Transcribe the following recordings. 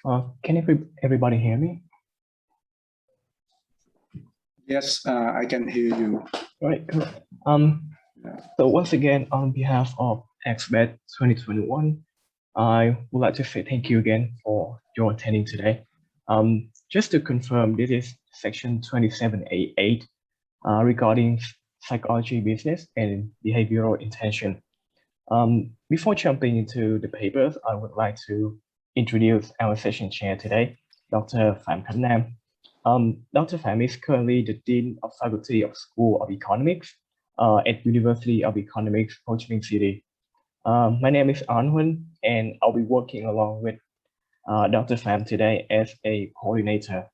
Can everybody hear me? Yes, I can hear you. Right. Cool. So once again, on behalf of ACBES 2021, I would like to say thank you again for your attending today. Just to confirm, this is section 27A8 regarding psychology, business, and behavioral intention. Before jumping into the papers, I would like to introduce our session chair today, Dr. Phạm Khánh Nam. Dr. Phạm is currently the Dean of Faculty of School of Economics at University of Economics, Ho Chi Minh City. My name is An Huân, and I'll be working along with Dr. Phạm today as a coordinator.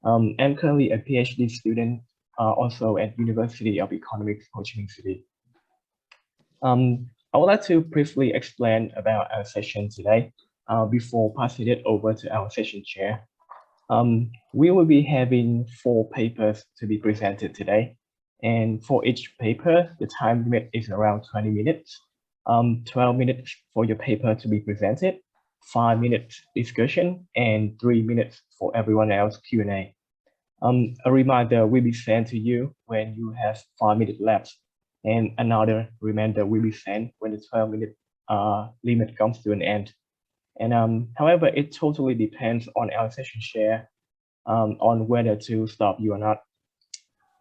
I'm currently a PhD student also at University of Economics, Ho Chi Minh City. I would like to briefly explain about our session today before passing it over to our session chair. We will be having 4 papers to be presented today. And for each paper, the time limit is around 20 minutes. 12 minutes for your paper to be presented, 5 minutes discussion, and 3 minutes for everyone else Q&A. A reminder will be sent to you when you have 5 minutes left. And another reminder will be sent when the 12-minute limit comes to an end. And however, it totally depends on our session chair on whether to stop you or not.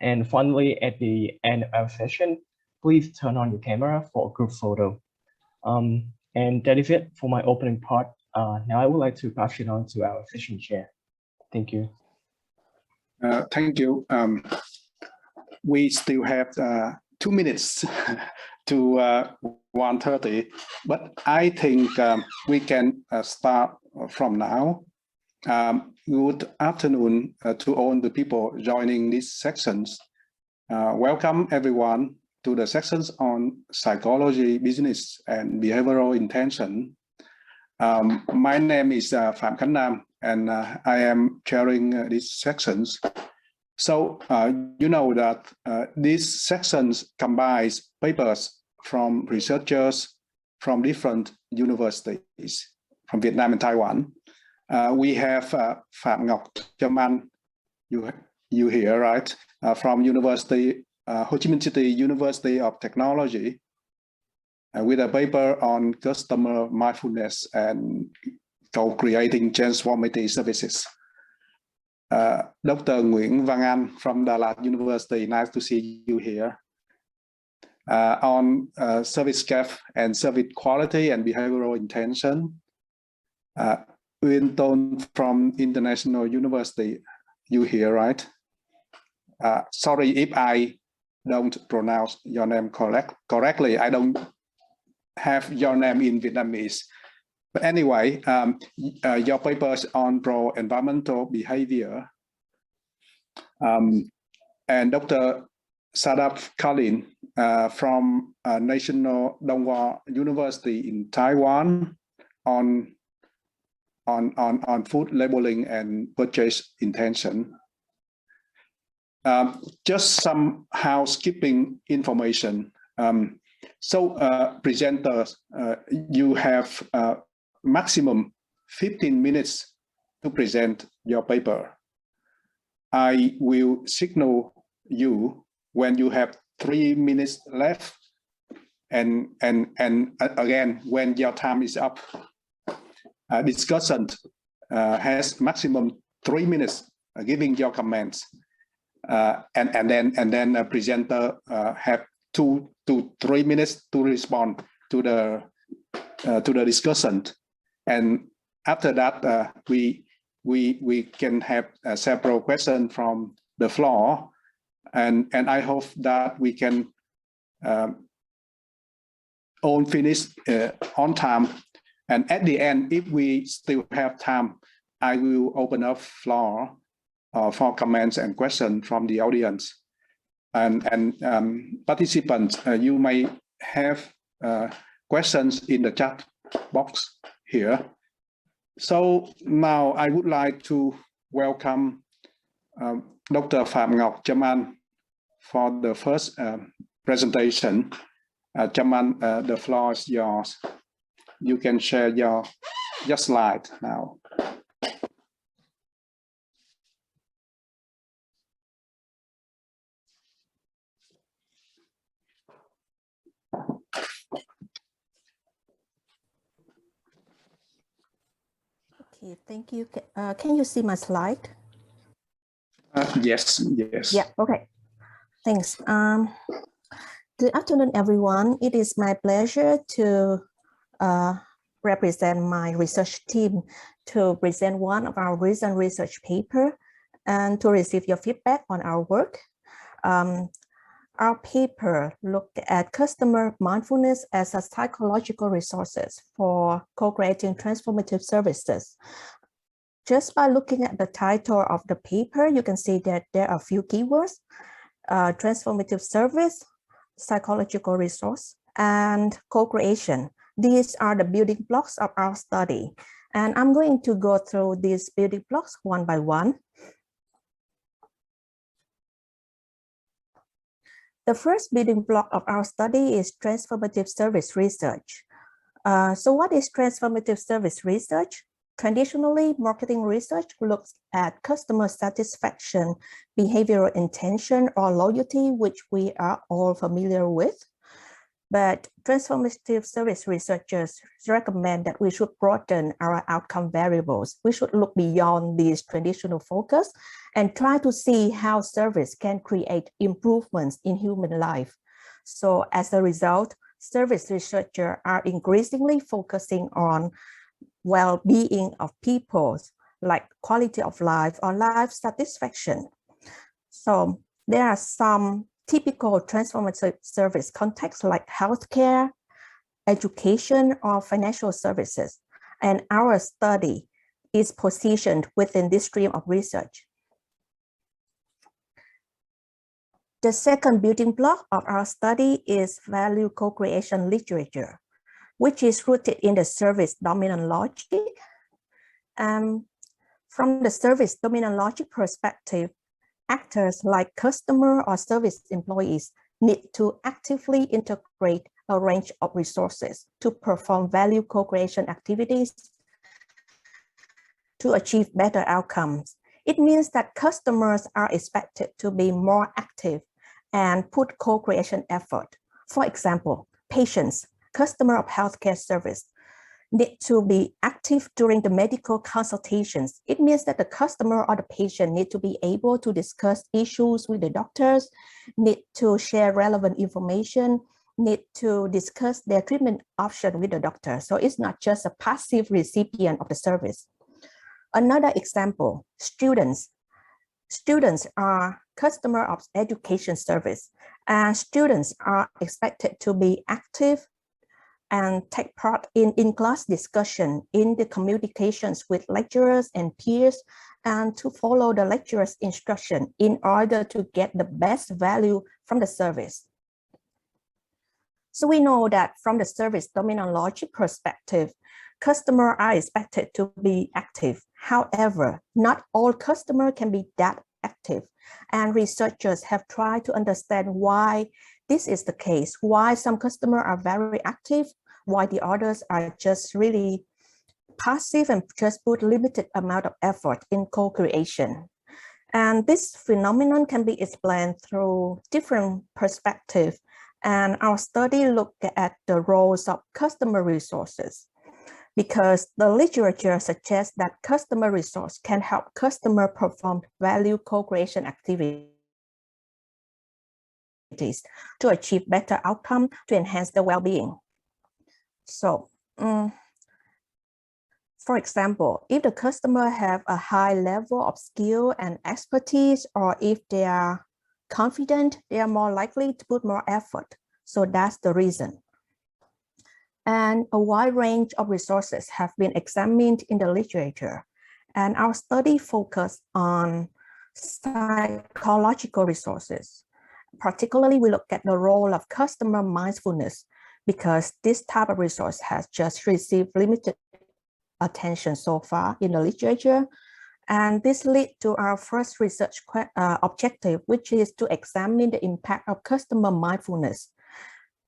And finally, at the end of our session, please turn on your camera for a group photo. And that is it for my opening part. Now I would like to pass it on to our session chair. Thank you. Thank you. We still have 2 minutes to 1:30, but I think we can start from now. Good afternoon to all the people joining these sections. Welcome everyone to the sections on psychology, business, and behavioral intention. My name is Phạm Khánh Nam, and I am chairing these sections. So you know that these sections combines papers from researchers from different universities from Vietnam and Taiwan. We have Phạm Ngọc Trâm Anh, you here, right? From University Ho Chi Minh City University of Technology, with a paper on customer mindfulness and co-creating transformative services. Dr. Nguyễn Văn Anh from Đà Lạt University, nice to see you here. On service gap and service quality and behavioral intention. Uyên Tôn from International University, you here, right? Sorry if I don't pronounce your name correctly. I don't have your name in Vietnamese. But anyway, your papers on pro-environmental behavior. And Dr. Sadaf Kalin from National Đông Hoa University in Taiwan on food labeling and purchase intention. Just some housekeeping information. Presenters, you have maximum 15 minutes to present your paper. I will signal you when you have 3 minutes left, and again when your time is up. Discussion has maximum 3 minutes, giving your comments, and then a presenter have 2 to 3 minutes to respond to the discussion, and after that we can have several questions from the floor, and I hope that we can all finish on time. And at the end, if we still have time, I will open up floor for comments and questions from the audience. And participants, you may have questions in the chat box here. So now I would like to welcome Dr. Phạm Ngọc Trâm Anh for the first presentation. Trâm Anh, the floor is yours. You can share your slide now. Okay, thank you. Can you see my slide? Yes. Yeah, okay. Thanks. Good afternoon, everyone. It is my pleasure to represent my research team to present one of our recent research paper and to receive your feedback on our work. Our paper looked at customer mindfulness as a psychological resources for co-creating transformative services. Just by looking at the title of the paper, you can see that there are a few keywords: transformative service, psychological resource, and co-creation. These are the building blocks of our study. And I'm going to go through these building blocks one by one. The first building block of our study is transformative service research. So what is transformative service research? Traditionally, marketing research looks at customer satisfaction, behavioral intention, or loyalty, which we are all familiar with. But transformative service researchers recommend that we should broaden our outcome variables. We should look beyond these traditional focus and try to see how service can create improvements in human life. So as a result, service researchers are increasingly focusing on well-being of people, like quality of life or life satisfaction. So there are some typical transformative service contexts like healthcare, education, or financial services. And our study is positioned within this stream of research. The second building block of our study is value co-creation literature, which is rooted in the service dominant logic. From the service dominant logic perspective, actors like customer or service employees need to actively integrate a range of resources to perform value co-creation activities to achieve better outcomes. It means that customers are expected to be more active and put co-creation effort. For example, patients, customer of healthcare service, need to be active during the medical consultations. It means that the customer or the patient need to be able to discuss issues with the doctors, need to share relevant information, need to discuss their treatment option with the doctor. So it's not just a passive recipient of the service. Another example, students. Students are customer of education service, and students are expected to be active and take part in in-class discussion, in the communications with lecturers and peers, and to follow the lecturer's instruction in order to get the best value from the service. So we know that from the service dominant logic perspective, customers are expected to be active. However, not all customers can be that active, and researchers have tried to understand why this is the case, why some customers are very active, why the others are just really passive and just put limited amount of effort in co-creation. And this phenomenon can be explained through different perspectives. And our study looked at the roles of customer resources, because the literature suggests that customer resource can help customer perform value co-creation activities to achieve better outcome, to enhance their well-being. So, for example, if the customer have a high level of skill and expertise, or if they are confident, they are more likely to put more effort. So that's the reason. And a wide range of resources have been examined in the literature. And our study focused on psychological resources. Particularly, we look at the role of customer mindfulness, because this type of resource has just received limited attention so far in the literature. And this led to our first research objective, which is to examine the impact of customer mindfulness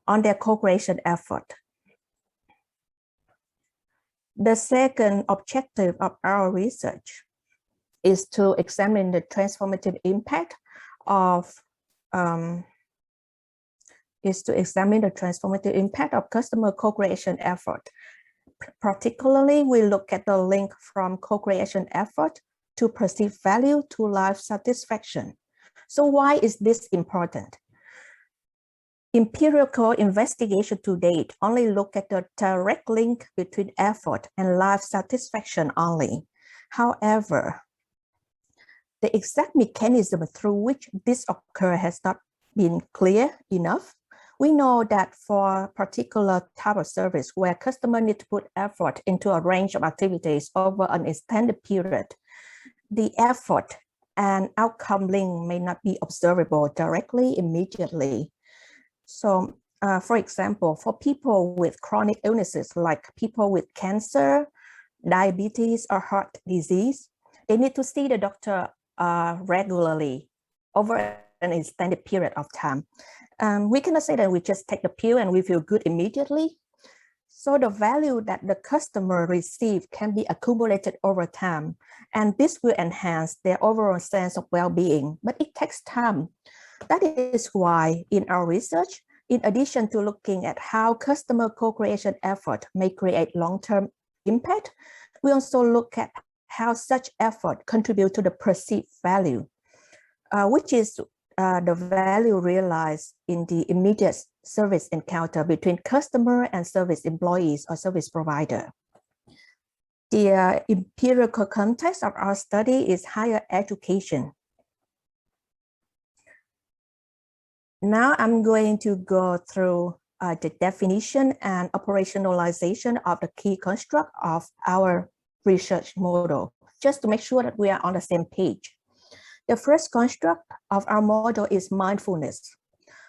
on their co-creation effort. The second objective of our research is to examine the transformative impact of customer co-creation effort. particularly, we look at the link from co-creation effort to perceived value to life satisfaction. So why is this important? Empirical investigation to date only look at the direct link between effort and life satisfaction only. However, the exact mechanism through which this occurs has not been clear enough. We know that for a particular type of service where customers need to put effort into a range of activities over an extended period, the effort and outcome link may not be observable directly immediately. So, for example, for people with chronic illnesses like people with cancer, diabetes, or heart disease, they need to see the doctor regularly over an extended period of time. We cannot say that we just take the pill and we feel good immediately. So the value that the customer receives can be accumulated over time, and this will enhance their overall sense of well-being, but it takes time. That is why in our research, in addition to looking at how customer co-creation effort may create long-term impact, we also look at how such effort contribute to the perceived value, which is the value realized in the immediate service encounter between customer and service employees or service provider. The empirical context of our study is higher education. Now I'm going to go through the definition and operationalization of the key construct of our research model, just to make sure that we are on the same page. The first construct of our model is mindfulness.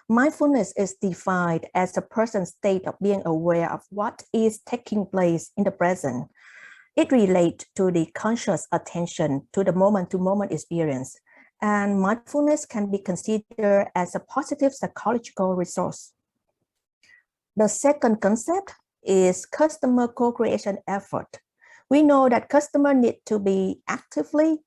Mindfulness is defined as a person's state of being aware of what is taking place in the present. It relates to the conscious attention to the moment-to-moment experience, and mindfulness can be considered as a positive psychological resource. The second concept is customer co-creation effort. We know that customers need to actively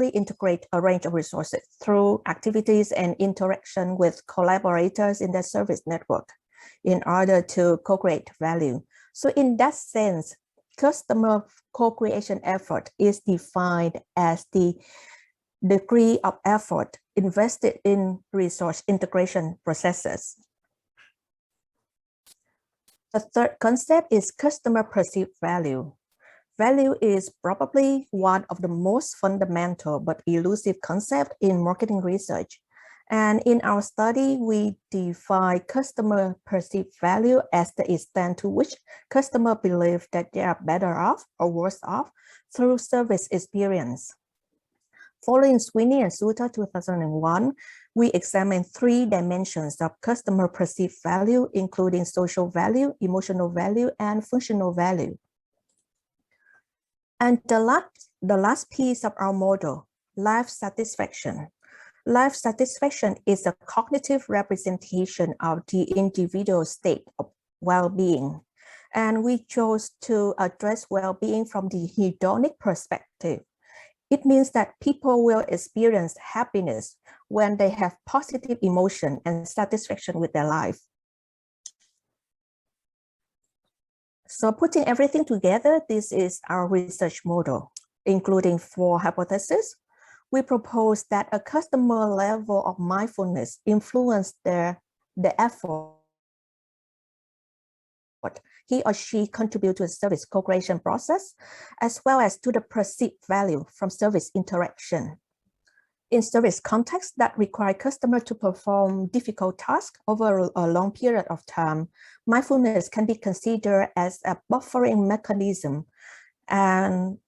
integrate a range of resources through activities and interaction with collaborators in their service network in order to co-create value. So in that sense, customer co-creation effort is defined as the degree of effort invested in resource integration processes. The third concept is customer perceived value. Value is probably one of the most fundamental but elusive concepts in marketing research. And in our study, we define customer perceived value as the extent to which customers believe that they are better off or worse off through service experience. Following Sweeney and Suter 2001, we examined 3 dimensions of customer perceived value, including social value, emotional value, and functional value. And the last piece of our model, life satisfaction. Life satisfaction is a cognitive representation of the individual state of well-being. And we chose to address well-being from the hedonic perspective. It means that people will experience happiness when they have positive emotion and satisfaction with their life. So putting everything together, this is our research model, including 4 hypotheses. We propose that a customer level of mindfulness influences the effort he or she contributes to the service co-creation process, as well as to the perceived value from service interaction. In service contexts that require customers to perform difficult tasks over a long period of time, mindfulness can be considered as a buffering mechanism, and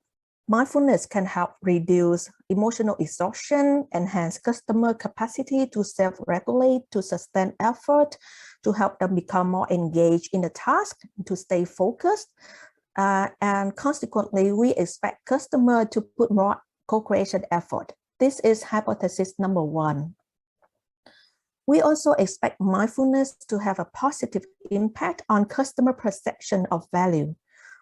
mindfulness can help reduce emotional exhaustion, enhance customer capacity to self-regulate, to sustain effort, to help them become more engaged in the task, to stay focused. And consequently, we expect customers to put more co-creation effort. This is hypothesis number 1. We also expect mindfulness to have a positive impact on customer perception of value.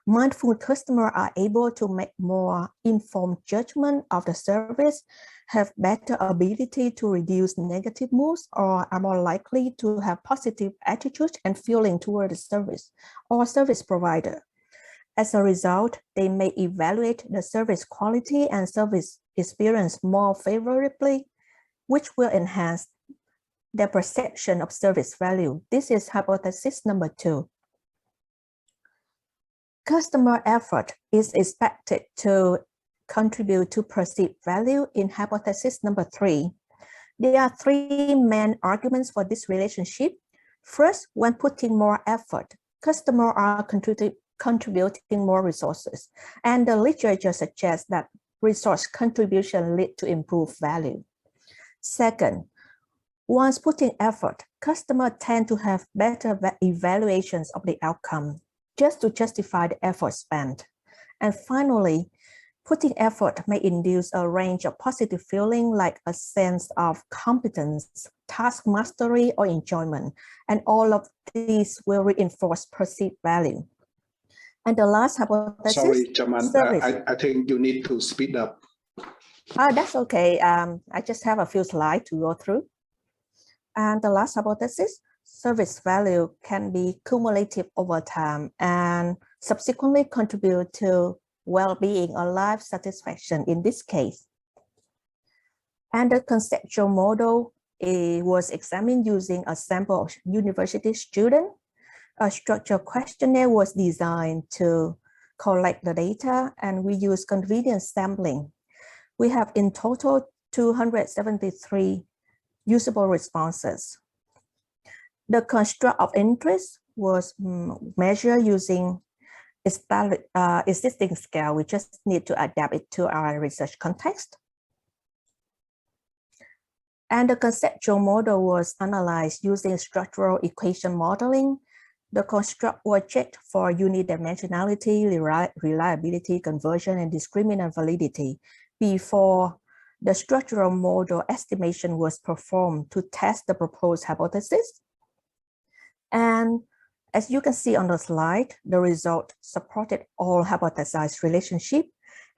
Mindful customers are able to make more informed judgment of the service, have better ability to reduce negative moods, or are more likely to have positive attitudes and feeling toward the service or service provider. As a result, they may evaluate the service quality and service experience more favorably, which will enhance their perception of service value. This is hypothesis number 2. Customer effort is expected to contribute to perceived value in hypothesis number 3. There are 3 main arguments for this relationship. First, when putting more effort, customers are contributing more resources, and the literature suggests that resource contribution lead to improved value. Second, once putting effort, customers tend to have better evaluations of the outcome, just to justify the effort spent. And finally, putting effort may induce a range of positive feeling like a sense of competence, task mastery, or enjoyment. And all of these will reinforce perceived value. And the last hypothesis— Sorry, Chairman, I think you need to speed up. That's okay. I just have a few slides to go through. And the last hypothesis, service value can be cumulative over time and subsequently contribute to well-being or life satisfaction in this case. And the conceptual model was examined using a sample of university students. A structured questionnaire was designed to collect the data, and we use convenience sampling. We have in total 273 usable responses. The construct of interest was measured using existing scale. We just need to adapt it to our research context. And the conceptual model was analyzed using structural equation modeling. The construct was checked for unidimensionality, reliability, conversion, and discriminant validity before the structural model estimation was performed to test the proposed hypothesis. And as you can see on the slide, the result supported all hypothesized relationships,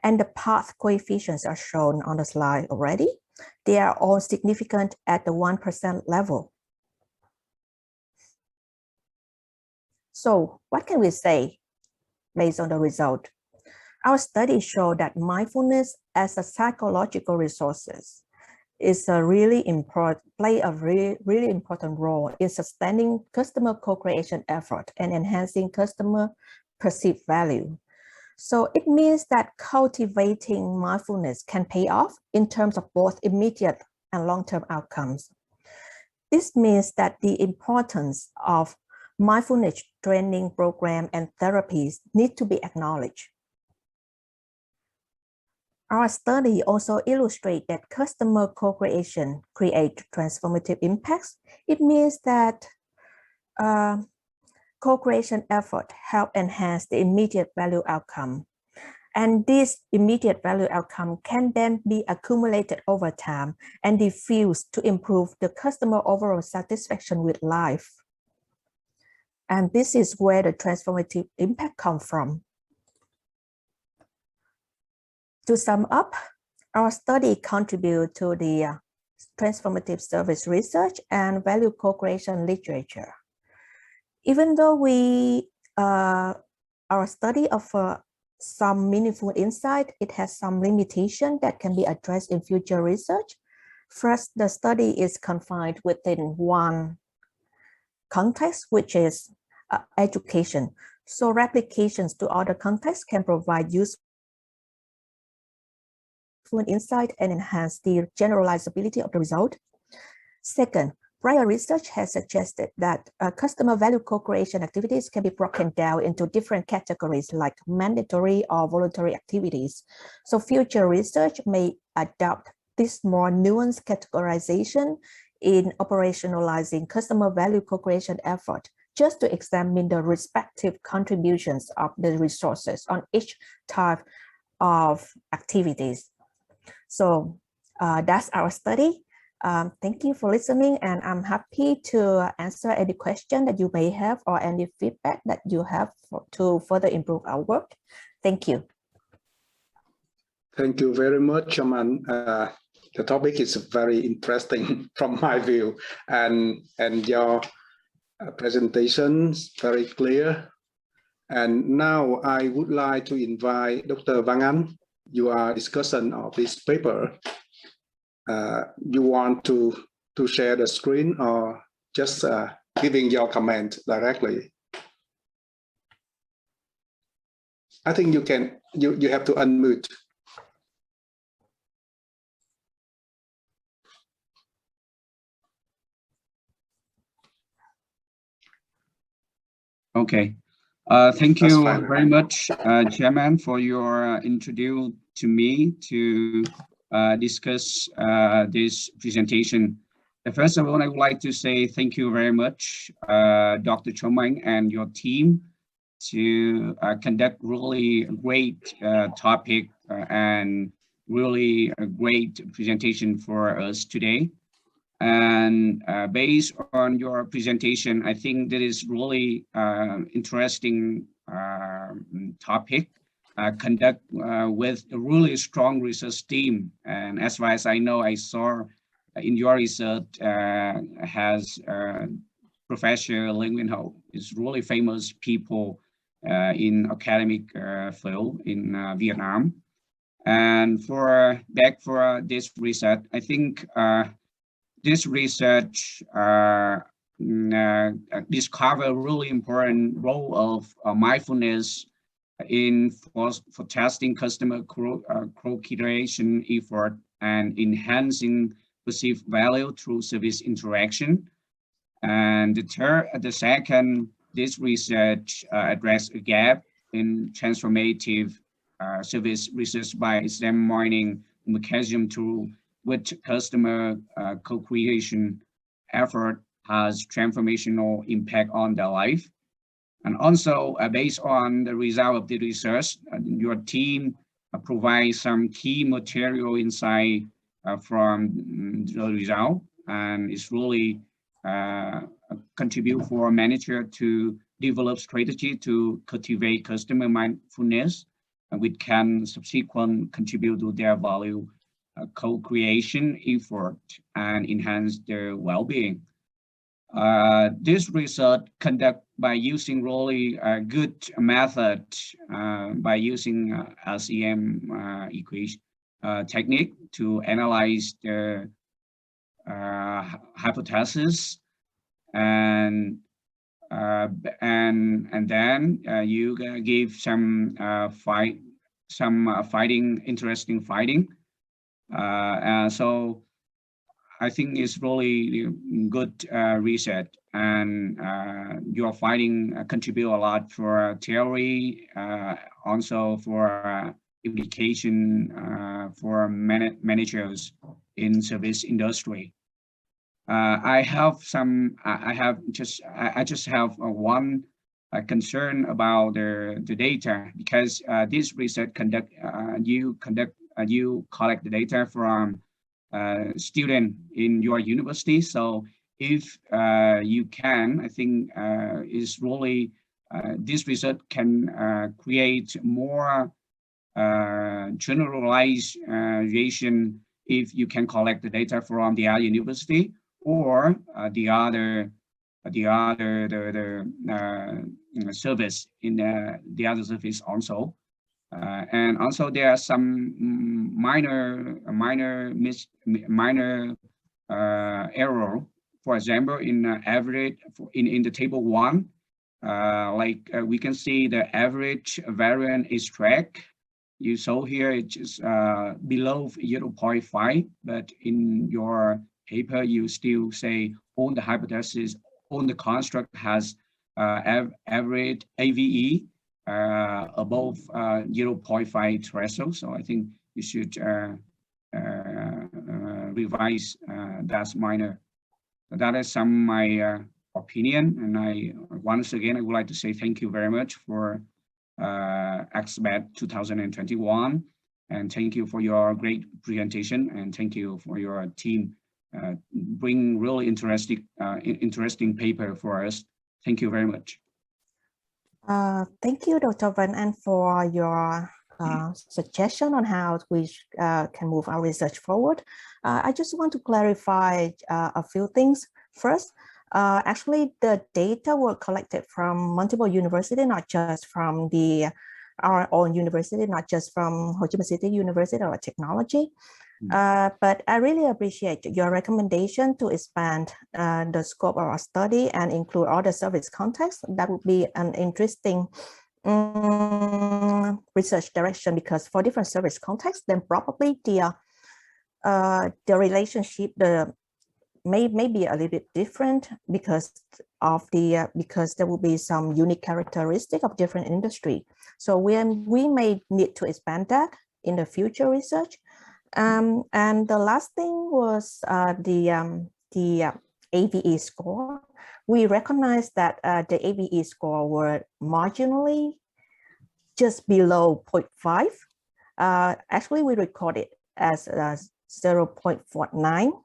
and the path coefficients are shown on the slide already. They are all significant at the 1% level. So what can we say based on the result? Our studies show that mindfulness as a psychological resource is a really important role in sustaining customer co-creation effort and enhancing customer perceived value. So it means that cultivating mindfulness can pay off in terms of both immediate and long-term outcomes. This means that the importance of mindfulness training program and therapies need to be acknowledged. Our study also illustrates that customer co-creation creates transformative impacts. It means that co-creation effort help enhance the immediate value outcome. And this immediate value outcome can then be accumulated over time and diffused to improve the customer overall satisfaction with life. And this is where the transformative impact comes from. To sum up, our study contributes to the transformative service research and value co-creation literature. Even though our study offers some meaningful insight, it has some limitation that can be addressed in future research. First, the study is confined within one context, which is education. So replications to other contexts can provide useful insight and enhance the generalizability of the result. Second, prior research has suggested that customer value co-creation activities can be broken down into different categories like mandatory or voluntary activities. So future research may adopt this more nuanced categorization in operationalizing customer value co-creation effort, just to examine the respective contributions of the resources on each type of activities. So that's our study. Thank you for listening, and I'm happy to answer any question that you may have or any feedback that you have to further improve our work. Thank you. Thank you very much, Chairman. The topic is very interesting from my view, and your presentation is very clear. And now I would like to invite Dr. Van Anh. You are discussing of this paper. You want to share the screen or just giving your comment directly? I think you can. You have to unmute. Okay. Thank you very much, Chairman, for your introduction to me to discuss this presentation. First of all, I would like to say thank you very much, Dr. Chomang and your team, to conduct really great topic and really a great presentation for us today. And based on your presentation, I think that is really interesting topic, conduct with a really strong research team. And as far as I know, I saw in your research has Professor Lê Nguyễn Hậu is really famous people in academic field in Vietnam. And for this research, I think this research discover a really important role of mindfulness for testing customer co-creation effort and enhancing perceived value through service interaction. And the second, this research address a gap in transformative service research by examining mechanism through which customer co-creation effort has transformational impact on their life. And also based on the result of the research, your team provides some key material insight from the result, and it's really contribute for a manager to develop strategy to cultivate customer mindfulness, which can subsequently contribute to their value co-creation effort and enhance their well-being. This research conducted by using really a good method by using LCM equation technique to analyze the hypothesis, and then you give some interesting finding. So I think it's really good research, and your finding contribute a lot for theory, also for implication for managers in service industry. I just have one concern about the data, because this research you collect the data from student in your university. So if you can, I think is really this research can create more generalization if you can collect the data from the other university or the other service in the other service also. And also there are some minor error. For example, in average in the table 1, we can see the average variance is tracked. You saw here it's just below 0.5, but in your paper you still say on the hypothesis, on the construct has average AVE above 0.5 threshold. So I think you should revise that minor. That is some my opinion, and once again I would like to say thank you very much for ACBES 2021, and thank you for your great presentation, and thank you for your team bring really interesting paper for us. Thank you very much. Thank you, Dr. Van An, for your suggestion on how we can move our research forward. I just want to clarify a few things. First, actually, the data were collected from multiple universities, not just from our own university, not just from Ho Chi Minh City University or Technology. But I really appreciate your recommendation to expand the scope of our study and include all the service contexts. That would be an interesting research direction, because for different service contexts, then probably the relationship may be a little bit different because there will be some unique characteristic of different industry. So we may need to expand that in the future research. And the last thing was the ABE score. We recognize that the ABE score were marginally just below 0.5. Actually, we record it as 0.49.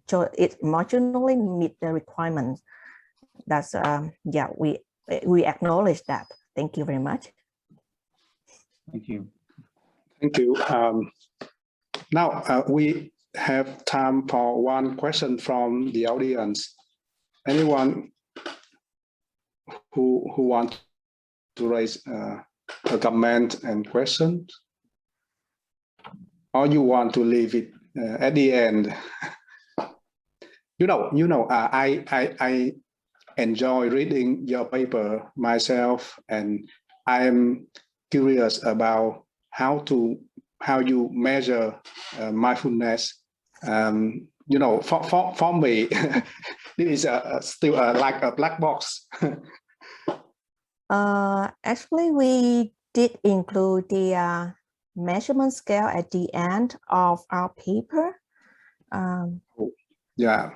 So it marginally meet the requirements. That's yeah, we acknowledge that. Thank you very much. Thank you. Thank you. Now we have time for one question from the audience. Anyone who want to raise a comment and question, or you want to leave it at the end? I enjoy reading your paper myself, and I am curious about how you measure mindfulness. For me, this is still like a black box. Actually, we did include the measurement scale at the end of our paper. Yeah.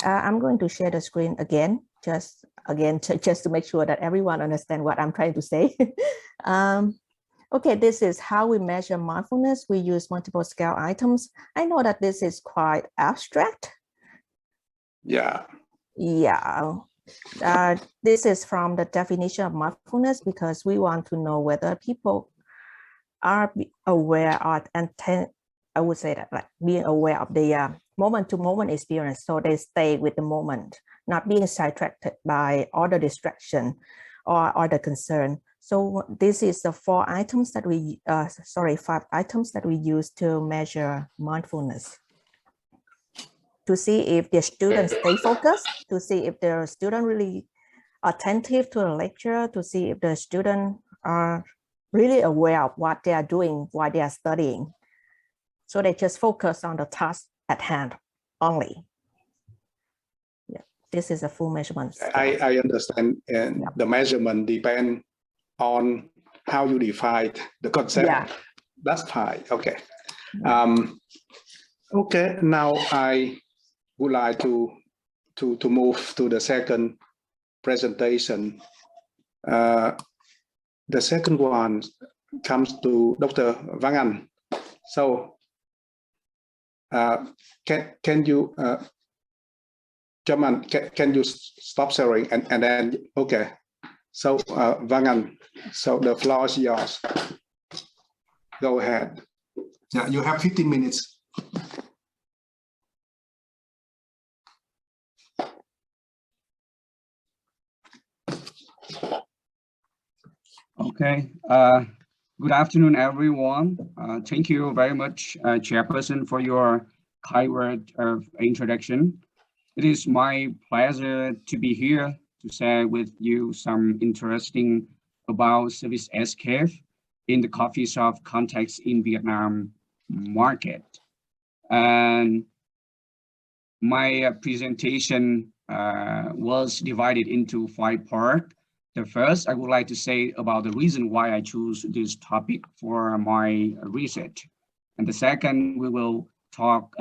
I'm going to share the screen again, just to make sure that everyone understands what I'm trying to say. Okay, this is how we measure mindfulness. We use multiple scale items. I know that this is quite abstract. Yeah. Yeah. This is from the definition of mindfulness, because we want to know whether people are aware of, and I would say that, like, being aware of the moment-to-moment experience, so they stay with the moment, not being sidetracked by other distraction or other concern. So this is the 5 items that we use to measure mindfulness. To see if the students stay focused, to see if the student really attentive to the lecture, to see if the student are really aware of what they are doing while they are studying. So they just focus on the task at hand only. Yeah, this is a full measurement scale. I understand, and the measurement depends on how you define the concept. Yeah. That's fine. Okay. Okay. Now I would like to move to the second presentation. The second one comes to Dr. Van An. So can you German, can you stop sharing and then okay. So Van An, so the floor is yours. Go ahead. Yeah, you have 15 minutes. Okay. Good afternoon, everyone. Thank you very much, Chairperson, for your kind word of introduction. It is my pleasure to be here to share with you some interesting about service ACBES in the coffee shop context in Vietnam market. And my presentation was divided into 5 parts. The first, I would like to say about the reason why I choose this topic for my research. And the second, we will talk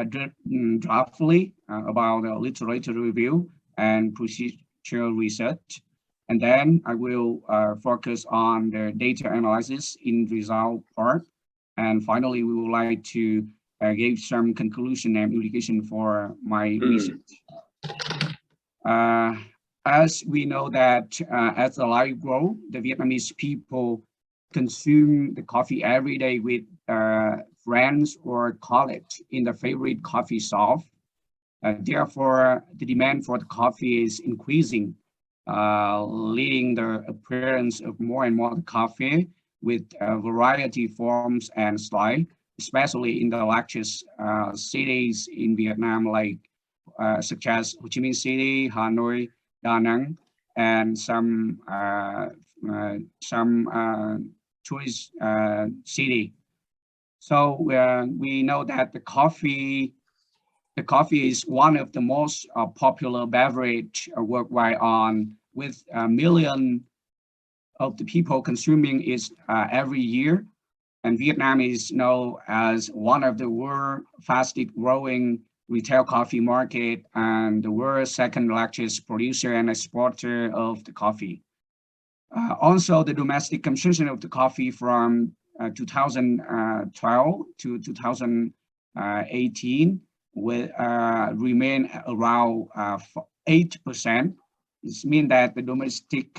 draftly about the literature review and procedural research. And then I will focus on the data analysis in result part. And finally, we would like to gave some conclusion and implication for my research. As we know that as the life grow, the Vietnamese people consume the coffee every day with friends or colleagues in the favorite coffee shop. Therefore, the demand for the coffee is increasing, leading the appearance of more and more coffee with variety forms and style, especially in the largest cities in Vietnam, like such as Ho Chi Minh City, Hanoi, Da Nang, and some tourist city. So we know that the coffee is one of the most popular beverage worldwide, with a million of the people consuming it every year. And Vietnam is known as one of the world's fastest growing retail coffee market and the world's second largest producer and exporter of the coffee. Also, the domestic consumption of the coffee from 2012 to 2018 will remain around 8%. This means that the domestic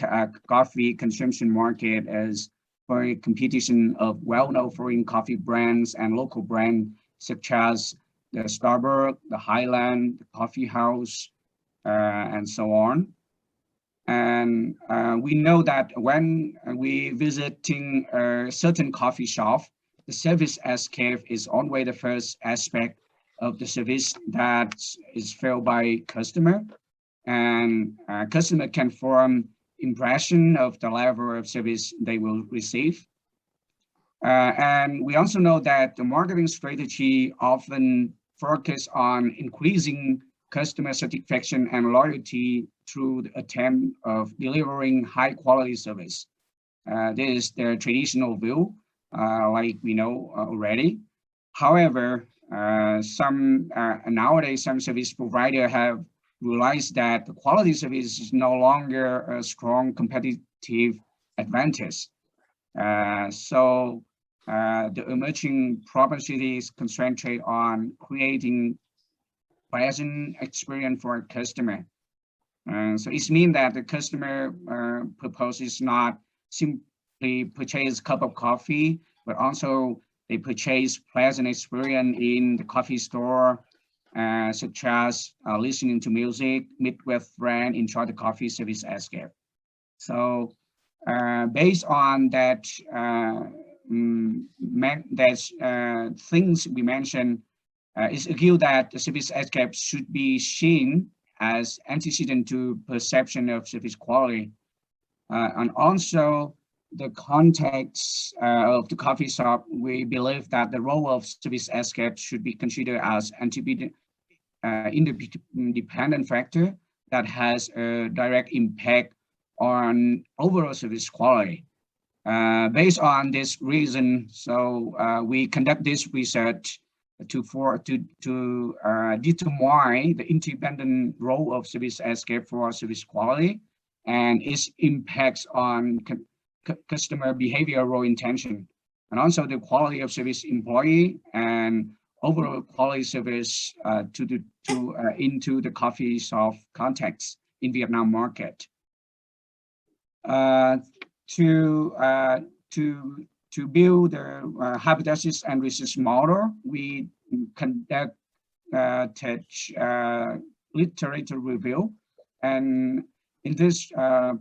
coffee consumption market is for competition of well-known foreign coffee brands and local brands such as the Starbucks, the Highland, the Coffee House, and so on. And we know that when we visiting a certain coffee shop, the service escape is always the first aspect of the service that is felt by customer, and customer can form impression of the level of service they will receive. And we also know that the marketing strategy often focus on increasing customer satisfaction and loyalty through the attempt of delivering high quality service. This is their traditional view, like we know already. However, nowadays some service providers have realized that the quality service is no longer a strong competitive advantage. So the emerging propensities concentrate on creating pleasant experience for a customer. So it means that the customer purpose is not simply purchase a cup of coffee, but also they purchase pleasant experience in the coffee store, such as listening to music, meet with friends, enjoy the coffee service escape. So based on that, things we mentioned, it's argued that the service escape should be seen as antecedent to perception of service quality. And also the context of the coffee shop, we believe that the role of service escape should be considered as independent factor that has a direct impact on overall service quality. Based on this reason, so we conduct this research to determine the independent role of service escape for service quality and its impacts on customer behavioral intention, and also the quality of service employee and overall quality service into the coffee shop context in Vietnam market. To build the hypothesis and research model, we conduct literature review. And in this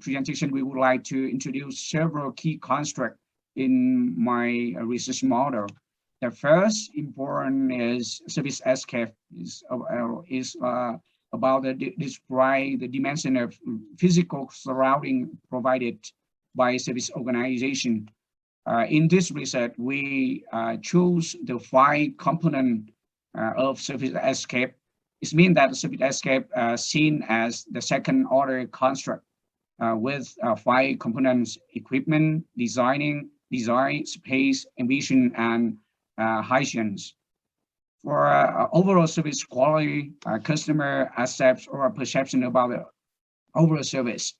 presentation, we would like to introduce several key constructs in my research model. The first important is service escape is about describe the dimension of physical surrounding provided by service organization. In this research, we choose the 5 components of service escape. It means that the service escape seen as the second order construct with 5 components: equipment, design, space, ambition, and hygiene. For overall service quality, customer accepts or perception about the overall service.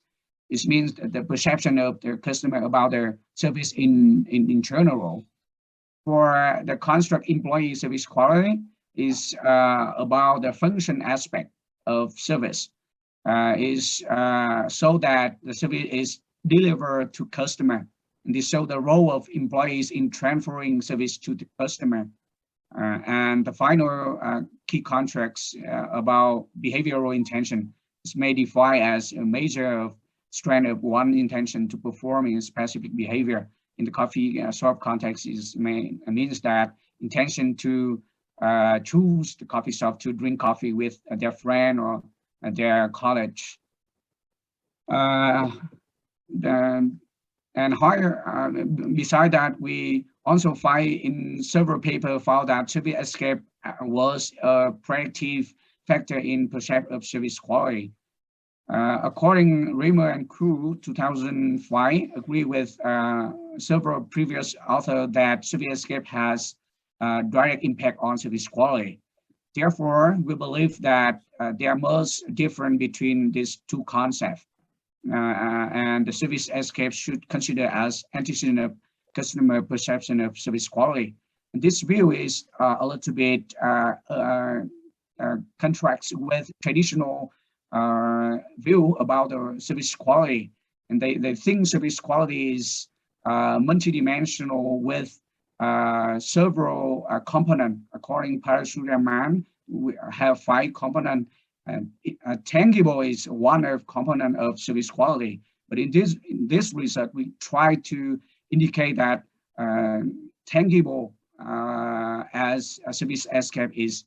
This means that the perception of the customer about their service in general. for the construct employee service quality is about the function aspect of service, so that the service is delivered to customer. And this shows the role of employees in transferring service to the customer. And the final key contracts about behavioral intention is may define as a measure of strength of one intention to perform in specific behavior. In the coffee shop context, means that intention to choose the coffee shop to drink coffee with their friend or their college. And higher, beside that, we also find in several papers found that service escape was a predictive factor in perception of service quality. According Raymer and Crew, 2005, agree with several previous authors that service escape has direct impact on service quality. Therefore, we believe that there must difference between these two concepts. And the service escape should consider as antecedent of customer perception of service quality. And this view is a little bit contracts with traditional view about the service quality. And they think service quality is multidimensional with several components. According to Parasudaman, we have 5 components. And tangible is one of component of service quality. But in this research, we try to indicate that tangible as a service escape is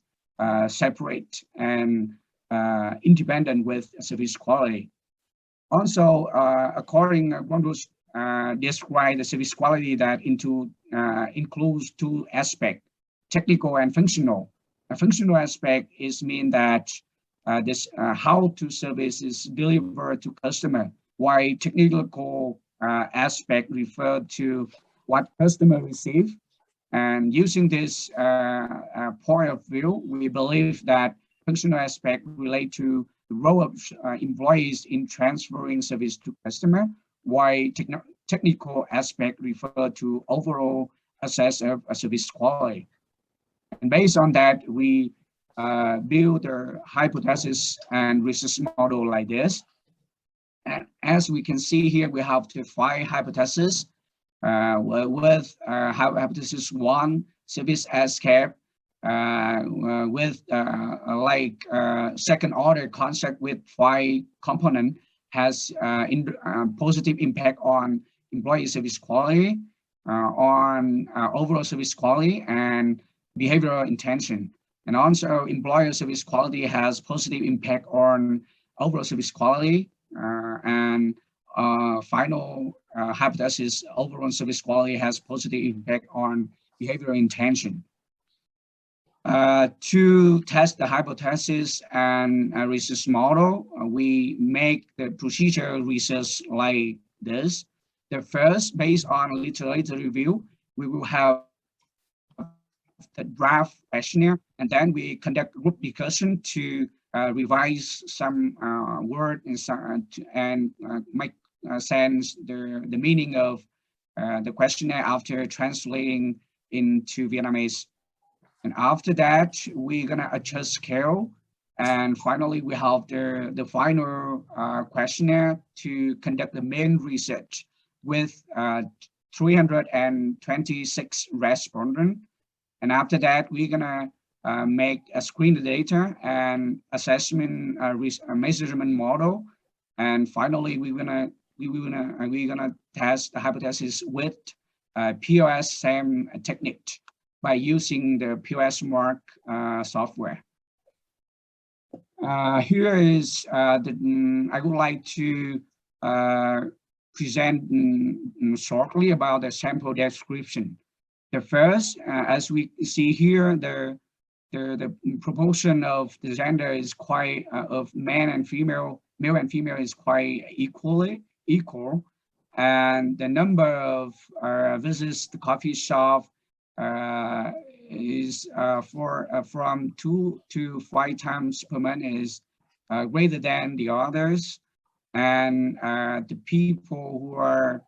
separate and independent with service quality. Also, according to Gondos, describe the service quality that includes 2 aspects, technical and functional. A functional aspect is mean that how to service is delivered to customer, while technical aspect refer to what customer receive. And using this point of view, we believe that functional aspect relate to the role of employees in transferring service to customer, while technical aspect refer to overall assess of service quality. And based on that, we build a hypothesis and research model like this. And as we can see here, we have the 5 hypotheses with hypothesis 1, service escape, with second order concept with 5 component has positive impact on employee service quality, on overall service quality and behavioral intention. And also employer service quality has positive impact on overall service quality, and final hypothesis, overall service quality has positive impact on behavioral intention. To test the hypothesis and research model, we make the procedure research like this. The first, based on literature review, we will have the draft questionnaire, and then we conduct group discussion to revise some word and make sense the meaning of the questionnaire after translating into Vietnamese. And after that, we're gonna adjust scale. And finally, we have the final questionnaire to conduct the main research with 326 respondents. And after that, we're gonna make a screen the data and assessment measurement model. And finally, we're gonna test the hypothesis with POS SAM technique by using the POS Mark software. Here is I would like to present shortly about the sample description. The first, as we see here, the proportion of the gender is quite of male and female is quite equal, and the number of visits to coffee shop is from 2 to 5 times per month is greater than the others, and the people who are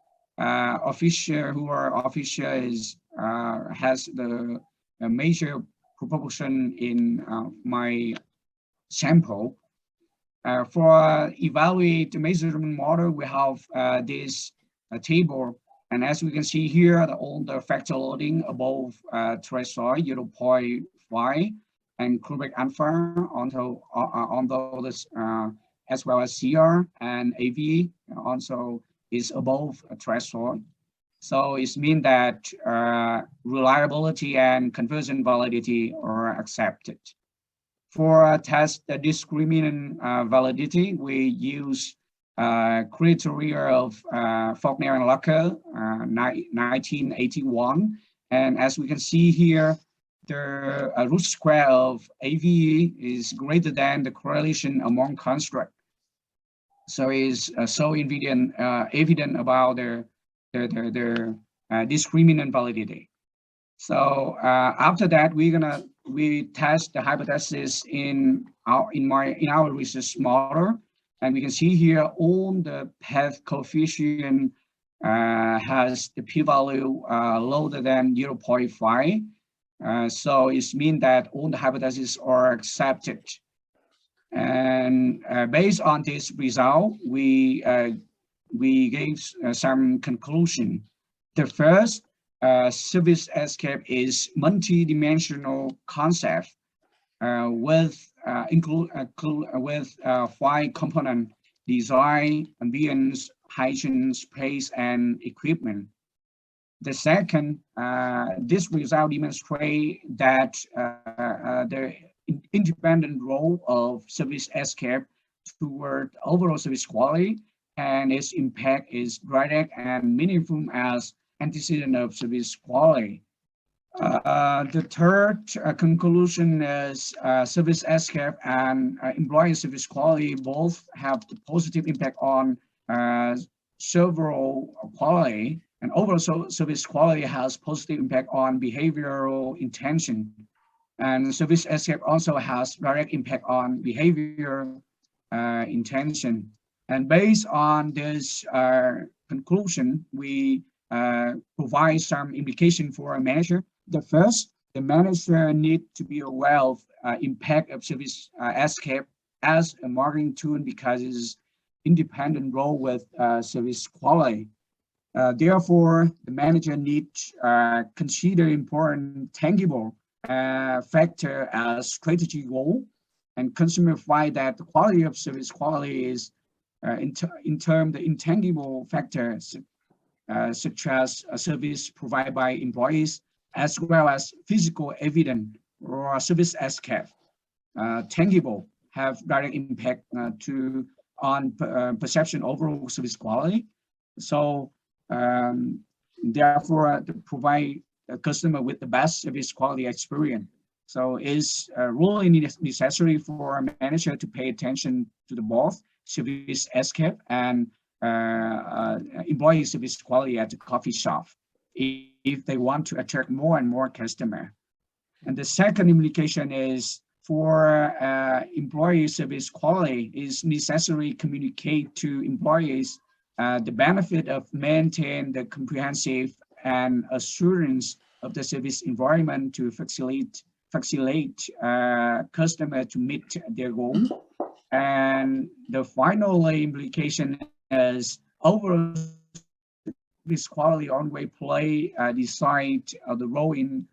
official is has the major proportion in my sample. For evaluate the measurement model, we have this table, and as we can see here, all the factor loading above threshold 0.5 and cubic alpha on those as well as CR and AV also is above a threshold. So it means that reliability and conversion validity are accepted. For test the discriminant validity, we use criteria of Faulkner and Locker 1981. And as we can see here, the root square of AVE is greater than the correlation among construct. So it's so evident about the discriminant validity. So after that, we test the hypothesis in our research model, and we can see here all the path coefficient has the p-value lower than 0.5. So it means that all the hypotheses are accepted. And based on this result, we gave some conclusion. The first, service escape is multi-dimensional concept with 5 components: design, ambience, hygiene, space, and equipment. The second, this result demonstrates that the independent role of service escape toward overall service quality, and its impact is direct and meaningful as antecedent of service quality. The third conclusion is service escape and employee service quality both have the positive impact on several quality, and overall service quality has positive impact on behavioral intention. And service escape also has direct impact on behavior intention. And based on this conclusion, we provide some implication for a manager. The first, the manager need to be aware of impact of service escape as a marketing tool because it's independent role with service quality. Therefore, the manager needs consider important tangible factor as strategy goal, and consumer find that the quality of service quality is in term the intangible factors such as a service provided by employees, as well as physical evidence or service escape. Tangible have direct impact on perception overall service quality. So therefore, to provide a customer with the best service quality experience. So it's really necessary for a manager to pay attention to the both service escape and employee service quality at the coffee shop if they want to attract more and more customer. And the second implication is for employee service quality is necessary communicate to employees the benefit of maintain the comprehensive and assurance of the service environment to facilitate customer to meet their goal. And the final implication is overall service quality always play decide the role in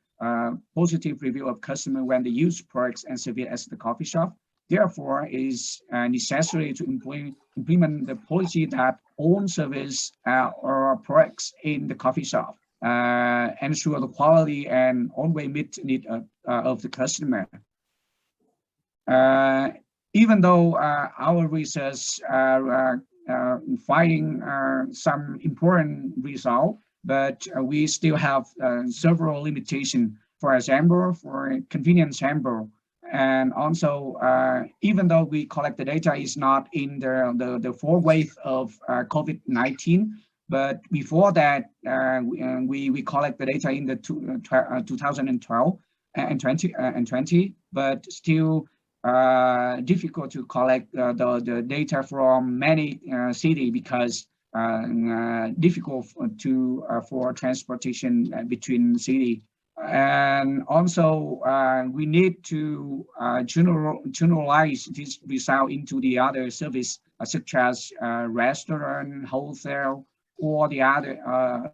positive review of customer when they use products and service at the coffee shop. Therefore, it is necessary to implement the policy that all service or products in the coffee shop ensure the quality and always meet the need of the customer. Even though our research finding some important result, but we still have several limitations. For example, for convenience sample, and also even though we collect the data is not in the full wave of COVID-19, but before that we collect the data in the 2012 and 20, but still difficult to collect the data from many cities because difficult for transportation between city. And also, we need to generalize this result into the other service, such as restaurant, wholesale, or the other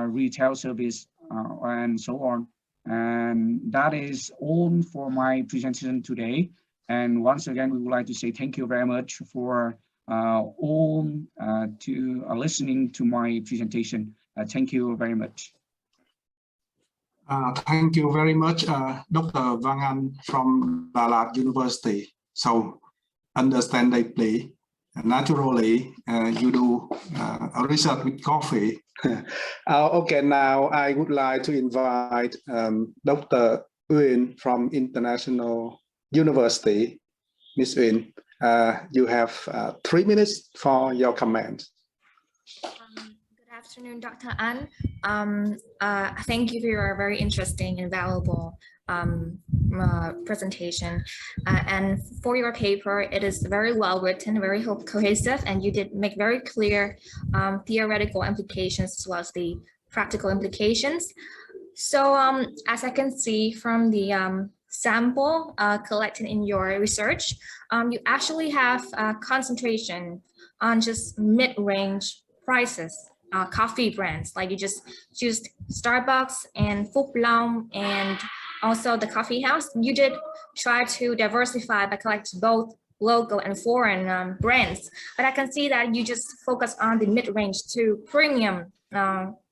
retail service, and so on. And that is all for my presentation today. And once again, we would like to say thank you very much for all to listening to my presentation. Thank you very much. Thank you very much, Dr. Vang Anh from Đà Lạt University. So, understandably, naturally, you do a research with coffee. Okay, now I would like to invite Dr. Nguyễn from International University. Ms. Nguyễn, you have 3 minutes for your comment. Good afternoon, Dr. An. Thank you for your very interesting and valuable presentation. And for your paper, it is very well written, very cohesive, and you did make very clear theoretical implications as well as the practical implications. So as I can see from the sample collected in your research, you actually have concentration on just mid-range prices. Coffee brands, like you just choose Starbucks and Phúc Long and also the coffee house. You did try to diversify by collecting both local and foreign brands, but I can see that you just focus on the mid-range to premium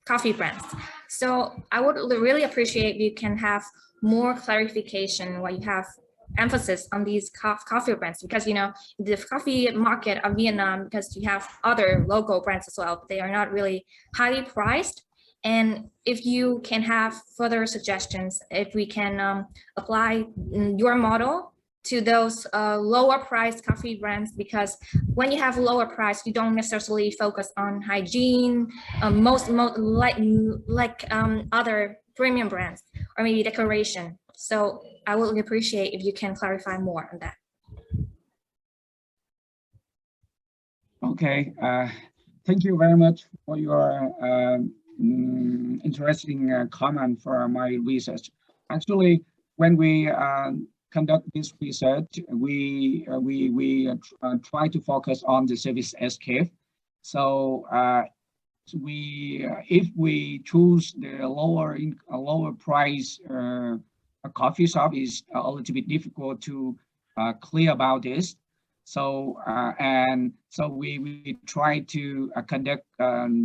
coffee brands. So I would really appreciate if you can have more clarification why you have emphasis on these coffee brands, because you know the coffee market of Vietnam, because you have other local brands as well, but they are not really highly priced. And if you can have further suggestions, if we can apply your model to those lower priced coffee brands, because when you have lower price, you don't necessarily focus on hygiene, most like other premium brands, or maybe decoration. So I would appreciate if you can clarify more on that. Okay, thank you very much for your interesting comment for my research. Actually, when we conduct this research, we try to focus on the service escape. So if we choose the lower price a coffee shop, is a little bit difficult to clear about this. So and so we try to conduct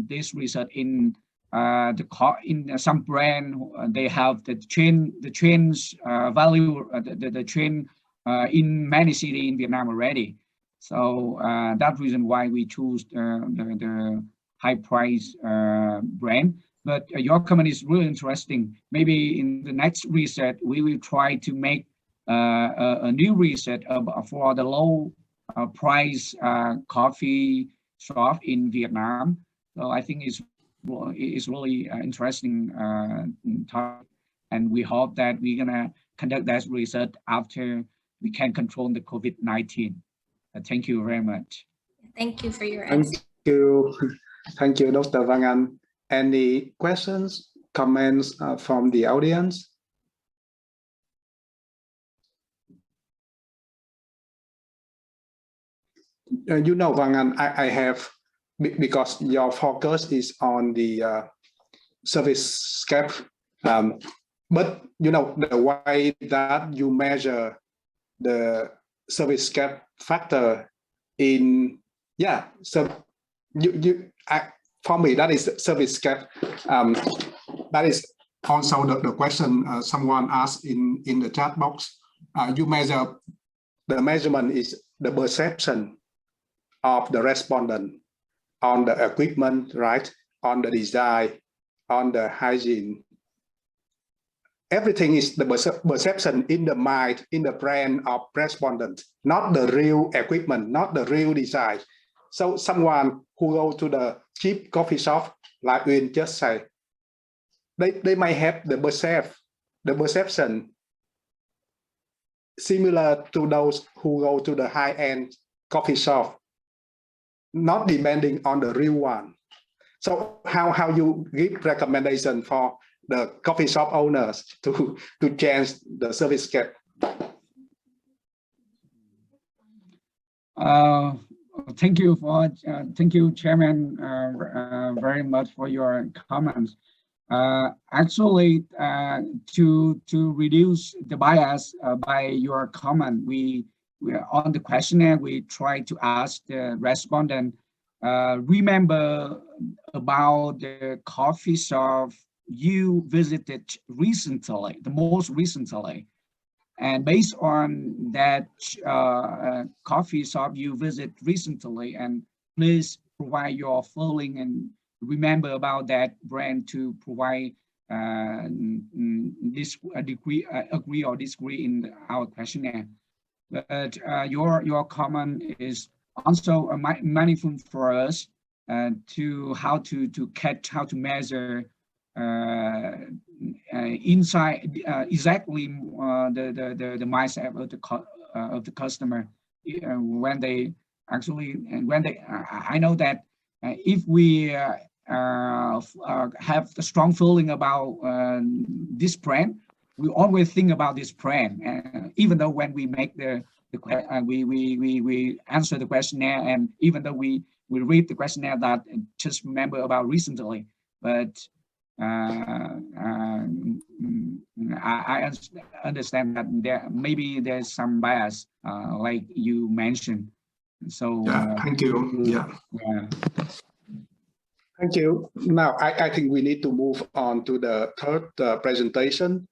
this research in some brand. They have the chains value, the chain in many cities in Vietnam already. So that reason why we choose the high price brand. But your comment is really interesting. Maybe in the next research, we will try to make a new research for the low price coffee shop in Vietnam. So I think it's really interesting topic, and we hope that we're gonna conduct that research after we can control the COVID-19. Thank you very much. Thank you for your answer. Thank you. Thank you, Dr. Vang Anh. Any questions, comments from the audience? You know, Vang Anh, I have, because your focus is on the service scape, but you know, the way that you measure the service scape factor in, yeah, so for me, that is service scape. That is also the question someone asked in the chat box. You measure, the measurement is the perception of the respondent on the equipment, right? On the design, on the hygiene. Everything is the perception in the mind, in the brain of respondent, not the real equipment, not the real design. So someone who go to the cheap coffee shop, like Nguyễn just say, they might have the perception similar to those who go to the high-end coffee shop. not depending on the real one. So how you give recommendation for the coffee shop owners to change the service scape? Thank you, Chairman, very much for your comments. Actually, to reduce the bias by your comment, we on the questionnaire we try to ask the respondent remember about the coffee shop you visited recently, the most recently. And based on that coffee shop you visit recently, and please provide your feeling and remember about that brand to provide this agree or disagree in our questionnaire. But your comment is also meaningful for us to how to measure inside exactly the mindset of the customer when they actually, and when they I know that if we have a strong feeling about this brand, we always think about this brand, even though when we make we answer the questionnaire, and even though we read the questionnaire that just remember about recently, but I understand that there's some bias, like you mentioned. So thank you. Yeah. Thank you. Now I think we need to move on to the third presentation.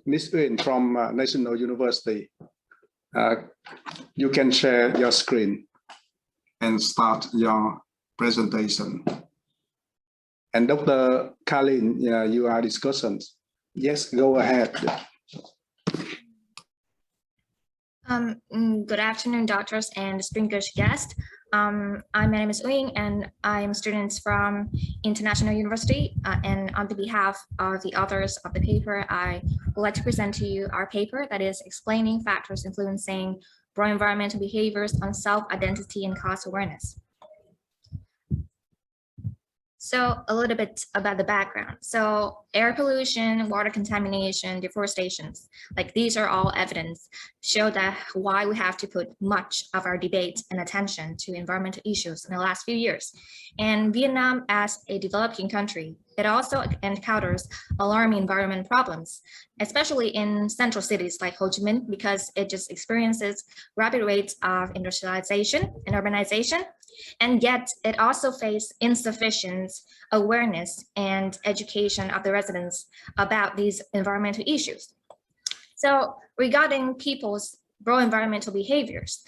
Ms. Nguyễn from National University. You can share your screen and start your presentation. And Dr. Kalin, you are discussing. Yes, go ahead. Good afternoon, doctors and distinguished guests. My name is Nguyễn, and I'm student from International University. And on the behalf of the authors of the paper, I would like to present to you our paper that is explaining factors influencing pro-environmental behaviors on self-identity and cost awareness. So a little bit about the background. So air pollution, water contamination, deforestation, like these are all evidence show that why we have to put much of our debate and attention to environmental issues in the last few years. And Vietnam, as a developing country, it also encounters alarming environment problems, especially in central cities like Ho Chi Minh, because it just experiences rapid rates of industrialization and urbanization. And yet it also faces insufficient awareness and education of the residents about these environmental issues. So regarding people's pro-environmental behaviors,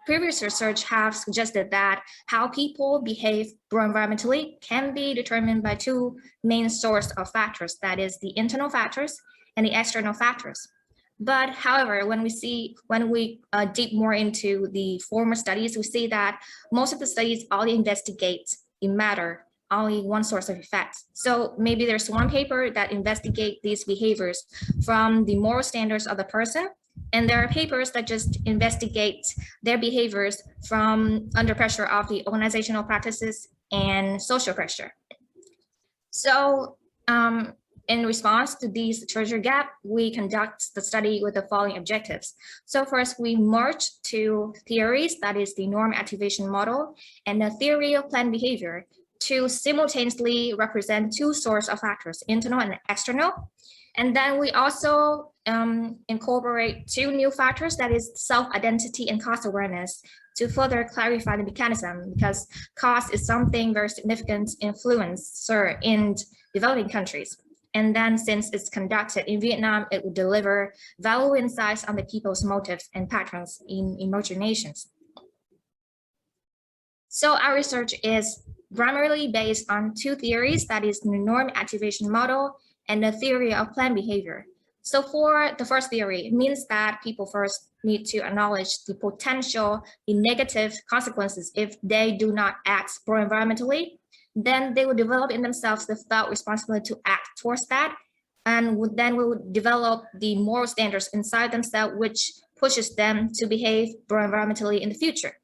previous research have suggested that how people behave pro-environmentally can be determined by two main sources of factors, that is the internal factors and the external factors. But however, when we deep more into the former studies, we see that most of the studies only investigate in matter, only one source of effect. So maybe there's one paper that investigate these behaviors from the moral standards of the person, and there are papers that just investigate their behaviors from under pressure of the organizational practices and social pressure. So in response to these treasure gap, we conduct the study with the following objectives. So first, we merge two theories, that is the norm activation model and the theory of planned behavior, to simultaneously represent two sources of factors, internal and external. And then we also incorporate two new factors, that is self-identity and cost awareness, to further clarify the mechanism, because cost is something very significant influencer in developing countries. And then since it's conducted in Vietnam, it will deliver valuable insights on the people's motives and patterns in emerging nations. So our research is primarily based on two theories, that is the norm activation model and the theory of planned behavior. So for the first theory, it means that people first need to acknowledge the potential, the negative consequences if they do not act pro-environmentally. Then they will develop in themselves the felt responsibility to act towards that, and then we would develop the moral standards inside themselves, which pushes them to behave pro-environmentally in the future.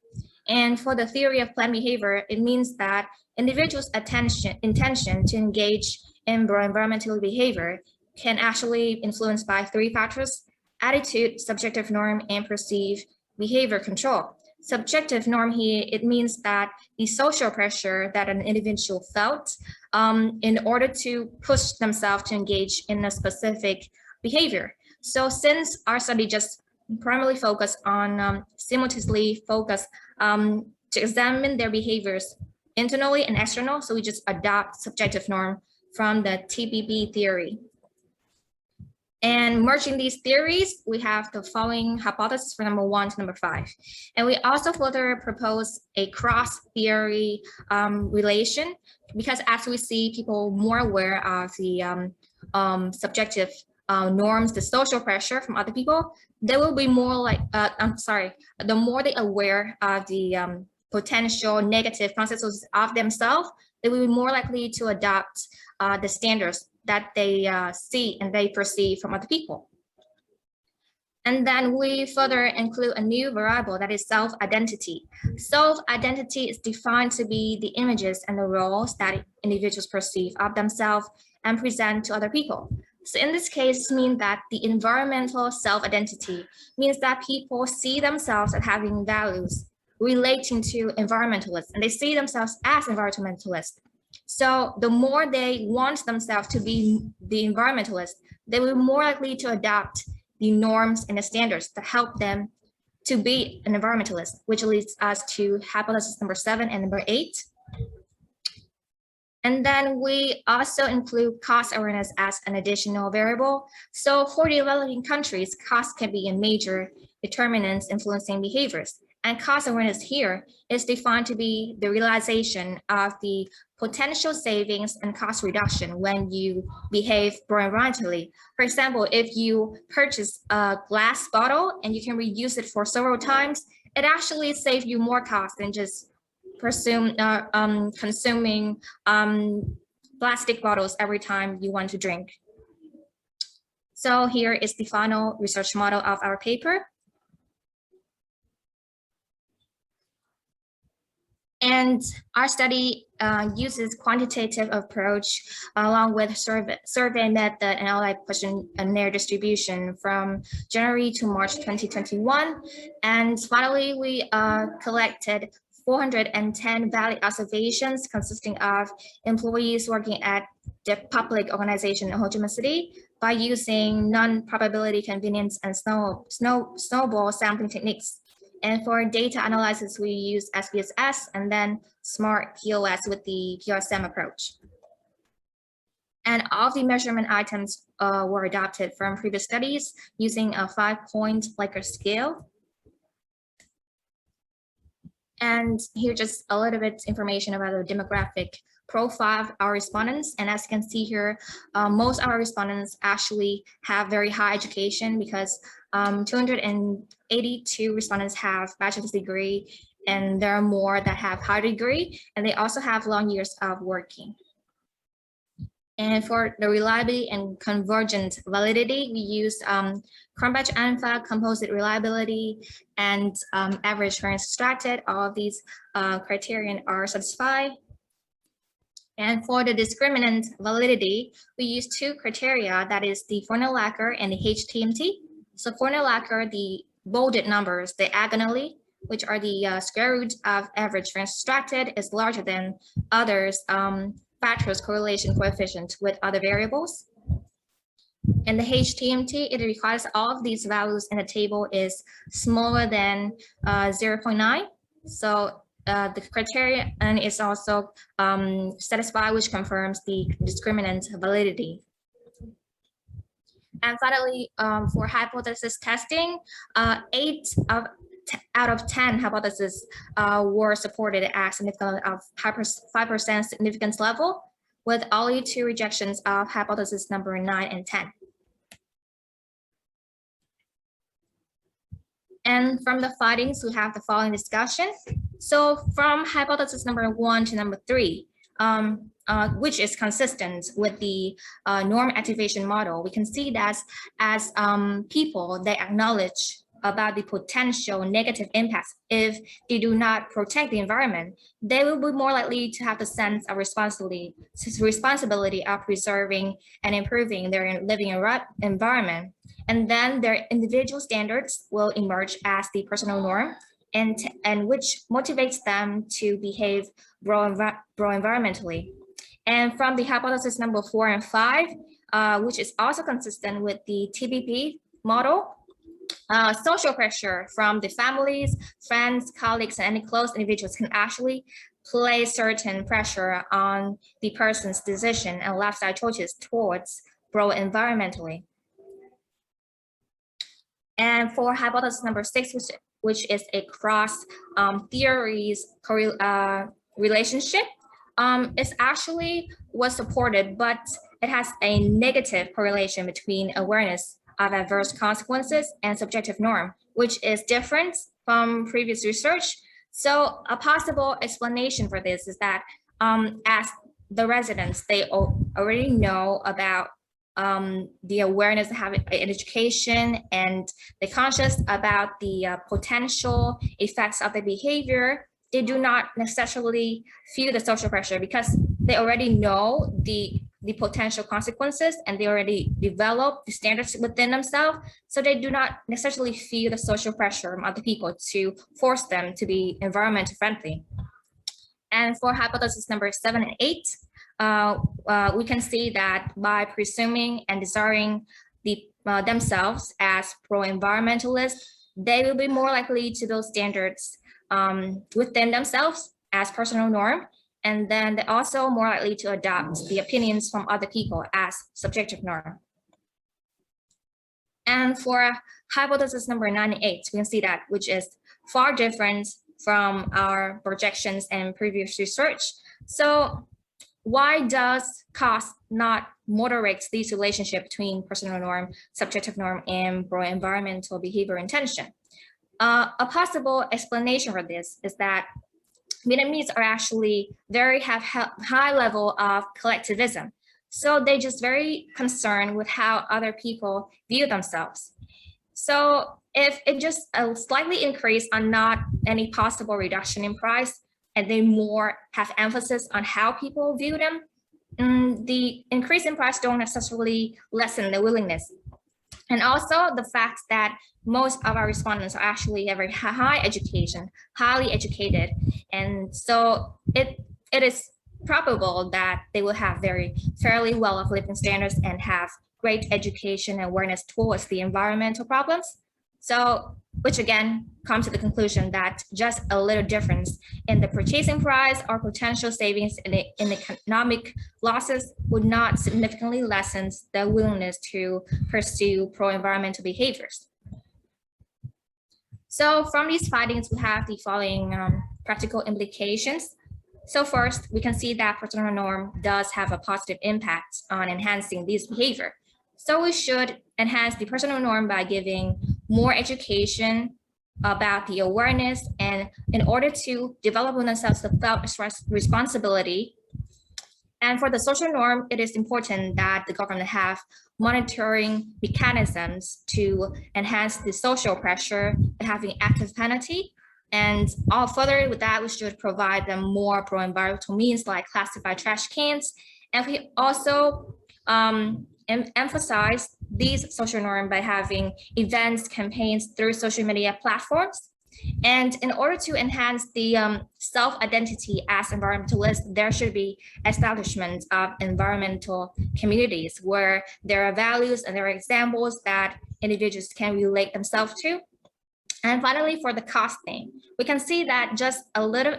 And for the theory of planned behavior, it means that individuals' intention to engage in environmental behavior can actually influenced by 3 factors: attitude, subjective norm, and perceived behavior control. Subjective norm here, it means that the social pressure that an individual felt in order to push themselves to engage in a specific behavior. So since our study just primarily focused on simultaneously focus to examine their behaviors internally and external, so we just adopt subjective norm from the TBB theory. And merging these theories, we have the following hypothesis for number 1 to number 5. And we also further propose a cross-theory relation, because as we see people more aware of the subjective norms, the social pressure from other people, they will be more like, the more they aware of the potential negative consequences of themselves, they will be more likely to adopt the standards that they see and they perceive from other people. And then we further include a new variable that is self-identity. Self-identity is defined to be the images and the roles that individuals perceive of themselves and present to other people. So in this case, it means that the environmental self-identity means that people see themselves as having values relating to environmentalists, and they see themselves as environmentalists. So the more they want themselves to be the environmentalist, they will be more likely to adopt the norms and the standards that help them to be an environmentalist, which leads us to hypothesis number 7 and number 8. And then we also include cost awareness as an additional variable. So for developing countries, cost can be a major determinant influencing behaviors. And cost awareness here is defined to be the realization of the potential savings and cost reduction when you behave environmentally. For example, if you purchase a glass bottle and you can reuse it for several times, it actually saves you more cost than just consuming plastic bottles every time you want to drink. So here is the final research model of our paper. And our study uses quantitative approach along with survey method and outline questionnaire distribution from January to March 2021. And finally, we collected 410 valid observations consisting of employees working at the public organization in Ho Chi Minh City by using non-probability, convenience, and snowball sampling techniques. And for data analysis, we use SPSS and then Smart POS with the PRSM approach. And all of the measurement items were adopted from previous studies using a 5-point Likert scale. And here just a little bit information about the demographic profile of our respondents. And as you can see here, most of our respondents actually have very high education because 282 respondents have bachelor's degree, and there are more that have high degree, and they also have long years of working. And for the reliability and convergent validity, we use Cronbach-Alpha, composite reliability, and average variance extracted. All of these criterion are satisfied. And for the discriminant validity, we use 2 criteria, that is the Fornell-Lacker and the HTMT. So Fornell-Lacker, the bolded numbers diagonally, which are the square root of average variance extracted, is larger than others factors correlation coefficient with other variables. And the HTMT, it requires all of these values in the table is smaller than 0.9. So the criterion is also satisfied, which confirms the discriminant validity. And finally, for hypothesis testing, 8 out of 10 hypotheses were supported at significance of 5% significance level, with only 2 rejections of hypothesis number 9 and 10. And from the findings, we have the following discussion. So from hypothesis number 1 to number 3, which is consistent with the norm activation model, we can see that as people, they acknowledge about the potential negative impacts if they do not protect the environment, they will be more likely to have the sense of responsibility of preserving and improving their living environment. And then their individual standards will emerge as the personal norm, and which motivates them to behave pro-environmentally. And from the hypothesis number 4 and 5, which is also consistent with the TPP model, social pressure from the families, friends, colleagues, and any close individuals can actually place certain pressure on the person's decision and lifestyle choices towards pro-environmentally. And for hypothesis number 6, which is a cross theories relationship, it actually was supported, but it has a negative correlation between awareness of adverse consequences and subjective norm, which is different from previous research. So a possible explanation for this is that as the residents, they already know about the awareness of having an education, and they're conscious about the potential effects of the behavior. They do not necessarily feel the social pressure because they already know the potential consequences, and they already develop the standards within themselves. So they do not necessarily feel the social pressure from other people to force them to be environmentally friendly. And for hypothesis number 7 and 8, we can see that by presuming and desiring themselves as pro-environmentalists, they will be more likely to build standards within themselves as personal norm, and then they're also more likely to adopt the opinions from other people as subjective norm. And for hypothesis number 9 and 8, we can see that, which is far different from our projections and previous research. So why does cost not moderate this relationship between personal norm, subjective norm, and pro-environmental behavior intention? A possible explanation for this is that Vietnamese are actually have high level of collectivism. So they're just very concerned with how other people view themselves. So if it just slightly increase on not any possible reduction in price, and they more have emphasis on how people view them, the increase in price don't necessarily lessen the willingness. And also the fact that most of our respondents are actually very high education, highly educated. And so it is probable that they will have very fairly well-off living standards and have great education and awareness towards the environmental problems. So, which again comes to the conclusion that just a little difference in the purchasing price or potential savings in economic losses would not significantly lessen the willingness to pursue pro-environmental behaviors. So from these findings, we have the following practical implications. So first, we can see that personal norm does have a positive impact on enhancing this behavior. So we should enhance the personal norm by giving more education about the awareness, and in order to develop themselves the responsibility. And for the social norm, it is important that the government have monitoring mechanisms to enhance the social pressure, having active penalty. And all further with that, we should provide them more pro-environmental means like classified trash cans. And we also emphasize these social norms by having events, campaigns through social media platforms. And in order to enhance the self-identity as environmentalists, there should be establishment of environmental communities where there are values and there are examples that individuals can relate themselves to. And finally, for the costing, we can see that just a little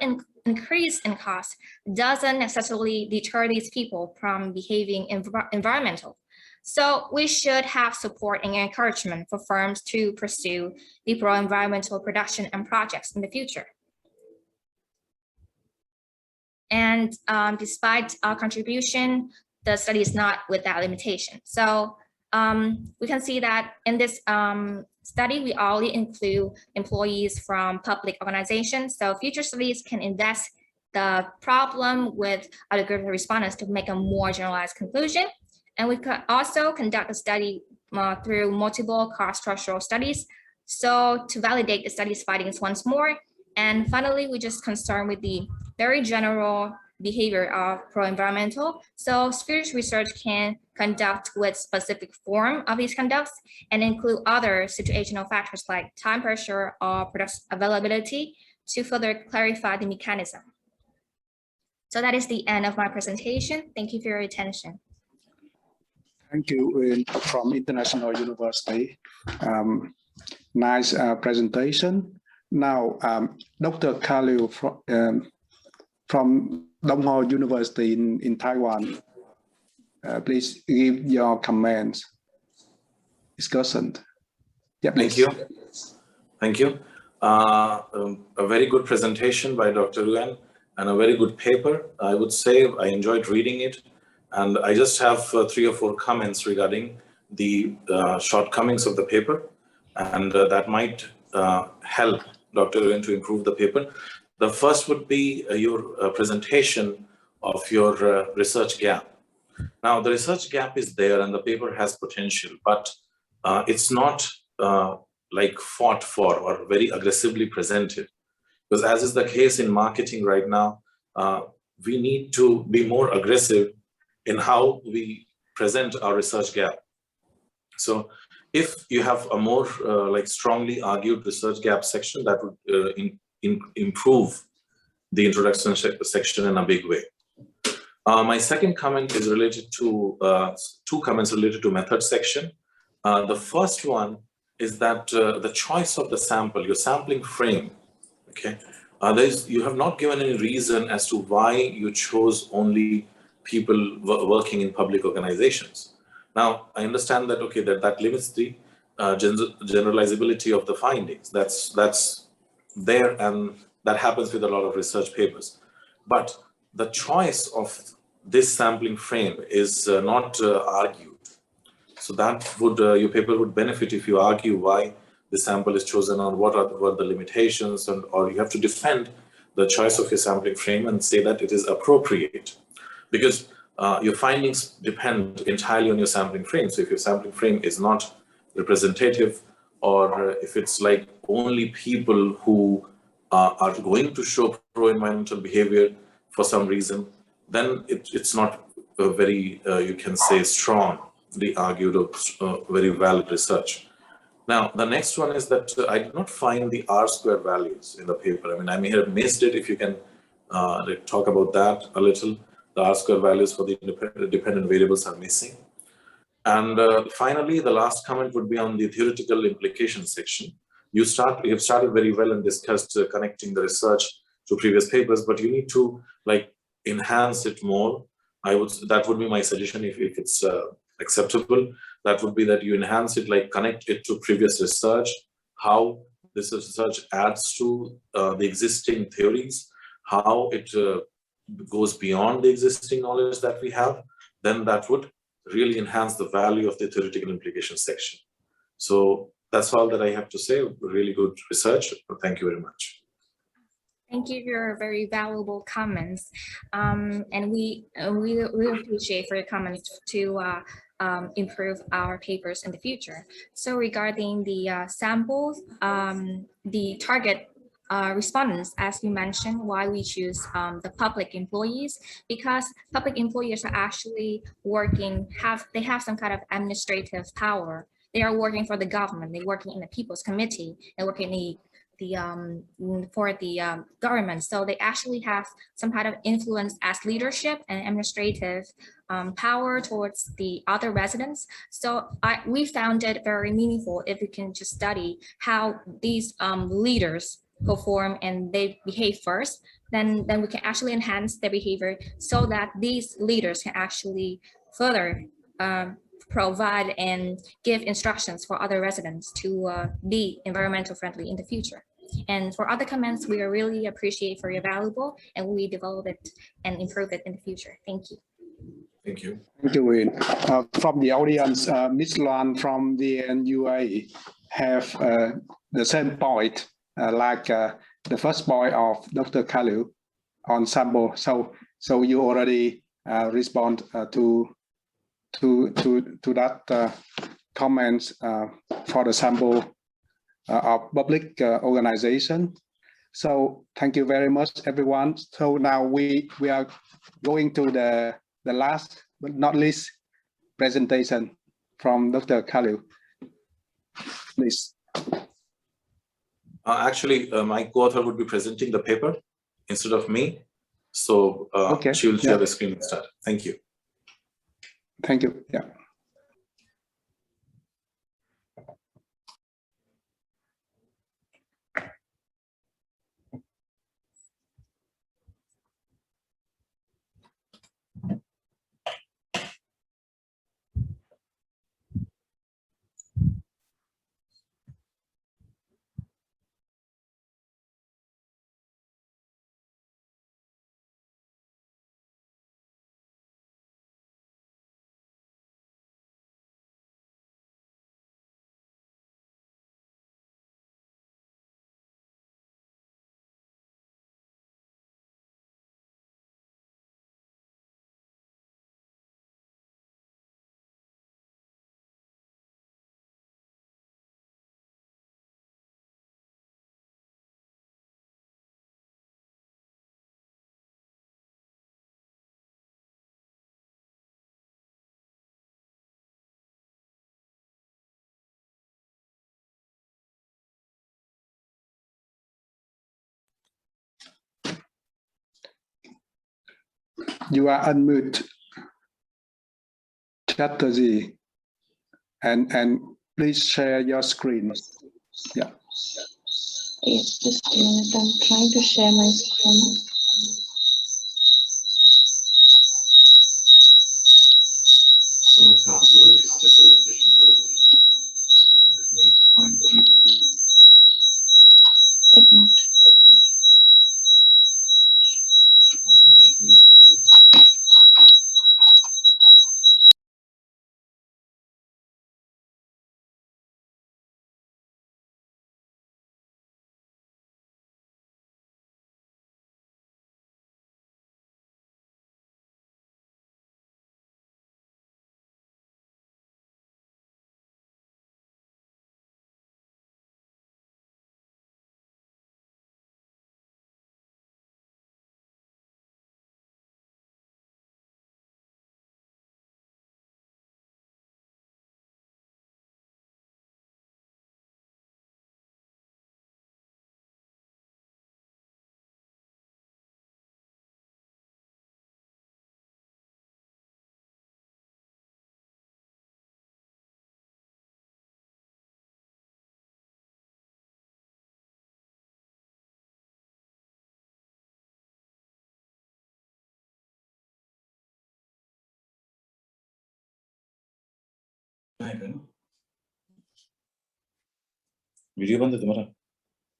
increase in cost doesn't necessarily deter these people from behaving environmental. So we should have support and encouragement for firms to pursue the pro-environmental production and projects in the future. And despite our contribution, the study is not without limitation. So we can see that in this study, we only include employees from public organizations. So future studies can invest the problem with other groups of respondents to make a more generalized conclusion. And we could also conduct a study through multiple cost structural studies So to validate the study's findings once more, and finally, we just concerned with the very general behavior of pro-environmental. So spiritual research can conduct with specific form of these conducts and include other situational factors like time pressure or product availability to further clarify the mechanism. So that is the end of my presentation. Thank you for your attention. Thank you from International University. Nice presentation. Now, Dr. Khalil from Donghua University in Taiwan, please give your comments, discussion. Yeah, thank you. Thank you. A very good presentation by Dr. Nguyen and a very good paper. I would say I enjoyed reading it. And I just have 3 or 4 comments regarding the shortcomings of the paper. And that might help Dr. Nguyen to improve the paper. The first would be your presentation of your research gap. Now, the research gap is there and the paper has potential, but it's not like fought for or very aggressively presented. Because as is the case in marketing right now, we need to be more aggressive in how we present our research gap. So if you have a more like strongly argued research gap section, that would improve the introduction section in a big way. My second comment is related to 2 comments related to method section. The first one is that the choice of the sample, your sampling frame, okay, you have not given any reason as to why you chose only people working in public organizations. Now, I understand that, okay, that limits the generalizability of the findings. That's there, and that happens with a lot of research papers. But the choice of this sampling frame is not argued. So that would, your paper would benefit if you argue why the sample is chosen or what are the limitations, or you have to defend the choice of your sampling frame and say that it is appropriate. Because your findings depend entirely on your sampling frame. So if your sampling frame is not representative, or if it's like only people who are going to show pro-environmental behavior for some reason, then it's not a very, you can say, strongly argued or very valid research. Now, the next one is that I did not find the R-squared values in the paper. I mean, I may have missed it. If you can talk about that a little. The R-squared values for the dependent variables are missing. And finally, the last comment would be on the theoretical implication section. You have started very well and discussed connecting the research to previous papers, but you need to like enhance it more. That would be my suggestion if it's acceptable. That would be that you enhance it, like connect it to previous research, how this research adds to the existing theories, how it goes beyond the existing knowledge that we have, then that would really enhance the value of the theoretical implication section. So that's all that I have to say. Really good research. Thank you very much. Thank you for your very valuable comments. And we appreciate for your comments to improve our papers in the future. So regarding the samples, the target respondents, as you mentioned, why we choose the public employees, because public employees are actually working, they have some kind of administrative power. They are working for the government. They're working in the People's Committee. They're working for the government. So they actually have some kind of influence as leadership and administrative power towards the other residents. So we found it very meaningful if we can just study how these leaders perform and they behave first, then we can actually enhance their behavior so that these leaders can actually further provide and give instructions for other residents to be environmental friendly in the future. And for other comments, we really appreciate for your valuable, and we develop it and improve it in the future. Thank you. Thank you. Thank you, Win. From the audience, Ms. Loan from the UAE have the same point like the first point of Dr. Khalil on sample. So you already respond to that comments for the sample of public organization. So thank you very much, everyone. So now we are going to the last but not least presentation from Dr. Khalil. Please. Actually, my co-author would be presenting the paper instead of me. So okay. She will share the screen instead. Thank you. Thank you. Yeah. You are unmute, Chatterjee, and please share your screen. Yeah. Yes, just a minute. I'm trying to share my screen. Second. Video बंद है तुम्हारा?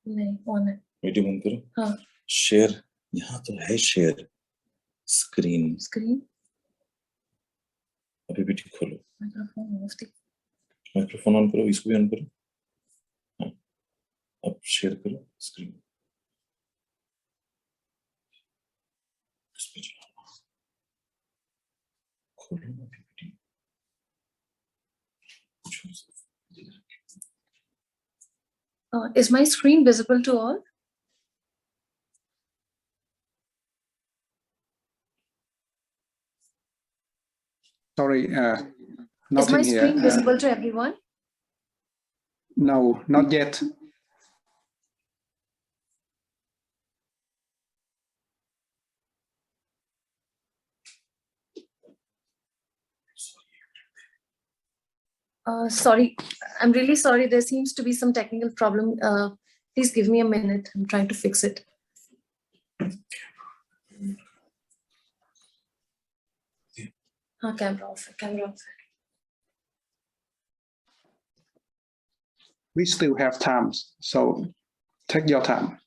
नहीं, on है। Video बंद करो। हाँ। Share यहाँ तो है, शेयर स्क्रीन। अभी भी ठीक खोलो। माइक्रोफोन ऑन करो, इसको भी ऑन करो। हाँ, अब शेयर करो स्क्रीन। खोलो अभी video. Is my screen visible to all? Sorry, is my here. screen visible to everyone? No, not yet. Sorry, I'm really sorry. There seems to be some technical problem. Please give me a minute. I'm trying to fix it. Camera off. Camera off. We still have time, so take your time.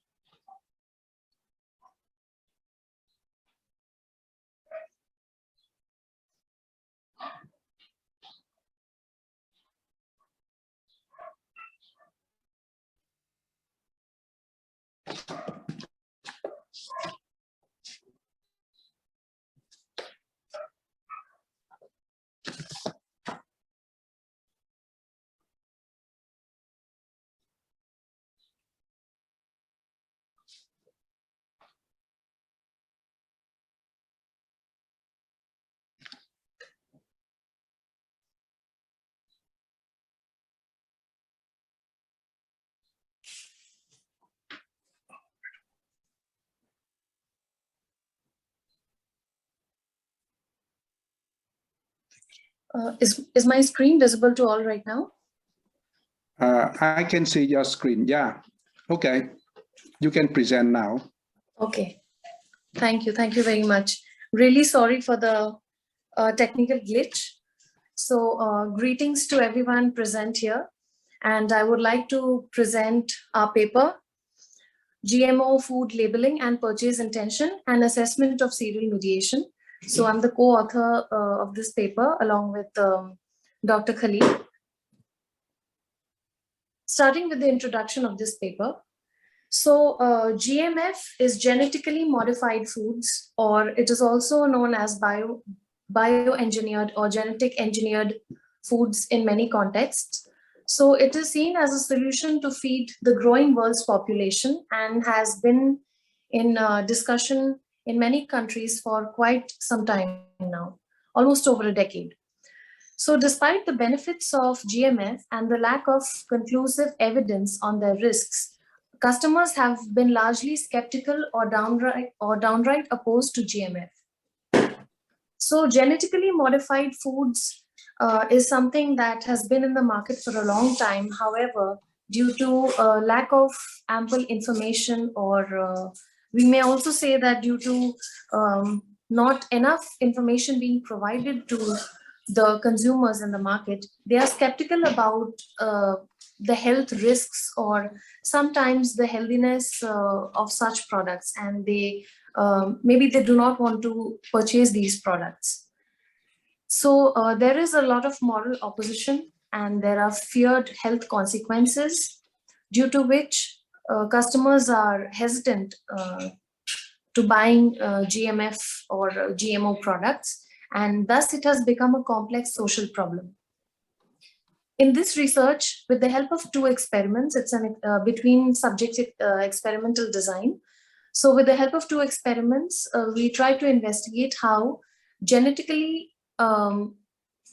Is my screen visible to all right now? I can see your screen. Yeah. Okay. You can present now. Okay. Thank you. Thank you very much. Really sorry for the technical glitch. So greetings to everyone present here. And I would like to present our paper, GMO Food Labeling and Purchase Intention and Assessment of Cereal Mediation. So I'm the co-author of this paper along with Dr. Khalid. Starting with the introduction of this paper. So GMF is genetically modified foods, or it is also known as bioengineered or genetic engineered foods in many contexts. So it is seen as a solution to feed the growing world's population and has been in discussion in many countries for quite some time now, almost over a decade. So despite the benefits of GMF and the lack of conclusive evidence on their risks, customers have been largely skeptical or downright opposed to GMF. So genetically modified foods is something that has been in the market for a long time. However, due to lack of ample information, or we may also say that due to not enough information being provided to the consumers in the market, they are skeptical about the health risks or sometimes the healthiness of such products, and they maybe they do not want to purchase these products. So there is a lot of moral opposition and there are feared health consequences, due to which customers are hesitant to buying GMF or GMO products, and thus it has become a complex social problem. In this research, with the help of two experiments, it's an between subject experimental design. So with the help of two experiments, we try to investigate how genetically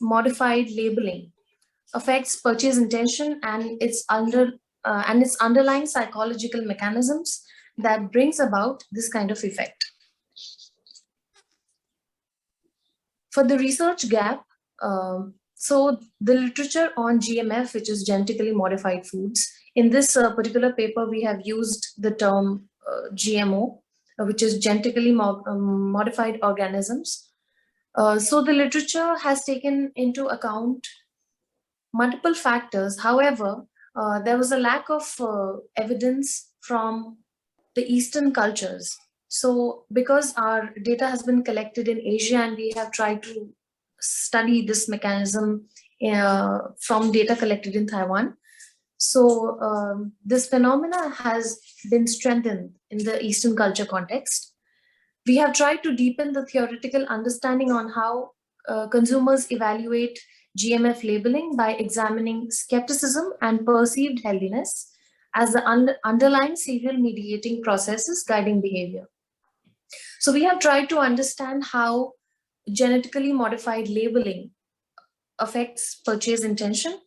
modified labeling affects purchase intention and its underlying psychological mechanisms that brings about this kind of effect. For the research gap, so the literature on GMF, which is genetically modified foods, in this particular paper, we have used the term GMO, which is genetically modified organisms. So the literature has taken into account multiple factors. However, there was a lack of evidence from the Eastern cultures. So because our data has been collected in Asia and we have tried to study this mechanism from data collected in Taiwan, so this phenomena has been strengthened in the Eastern culture context. We have tried to deepen the theoretical understanding on how consumers evaluate GMF labeling by examining skepticism and perceived healthiness as the underlying cereal mediating processes guiding behavior. So we have tried to understand how genetically modified labeling affects purchase intention,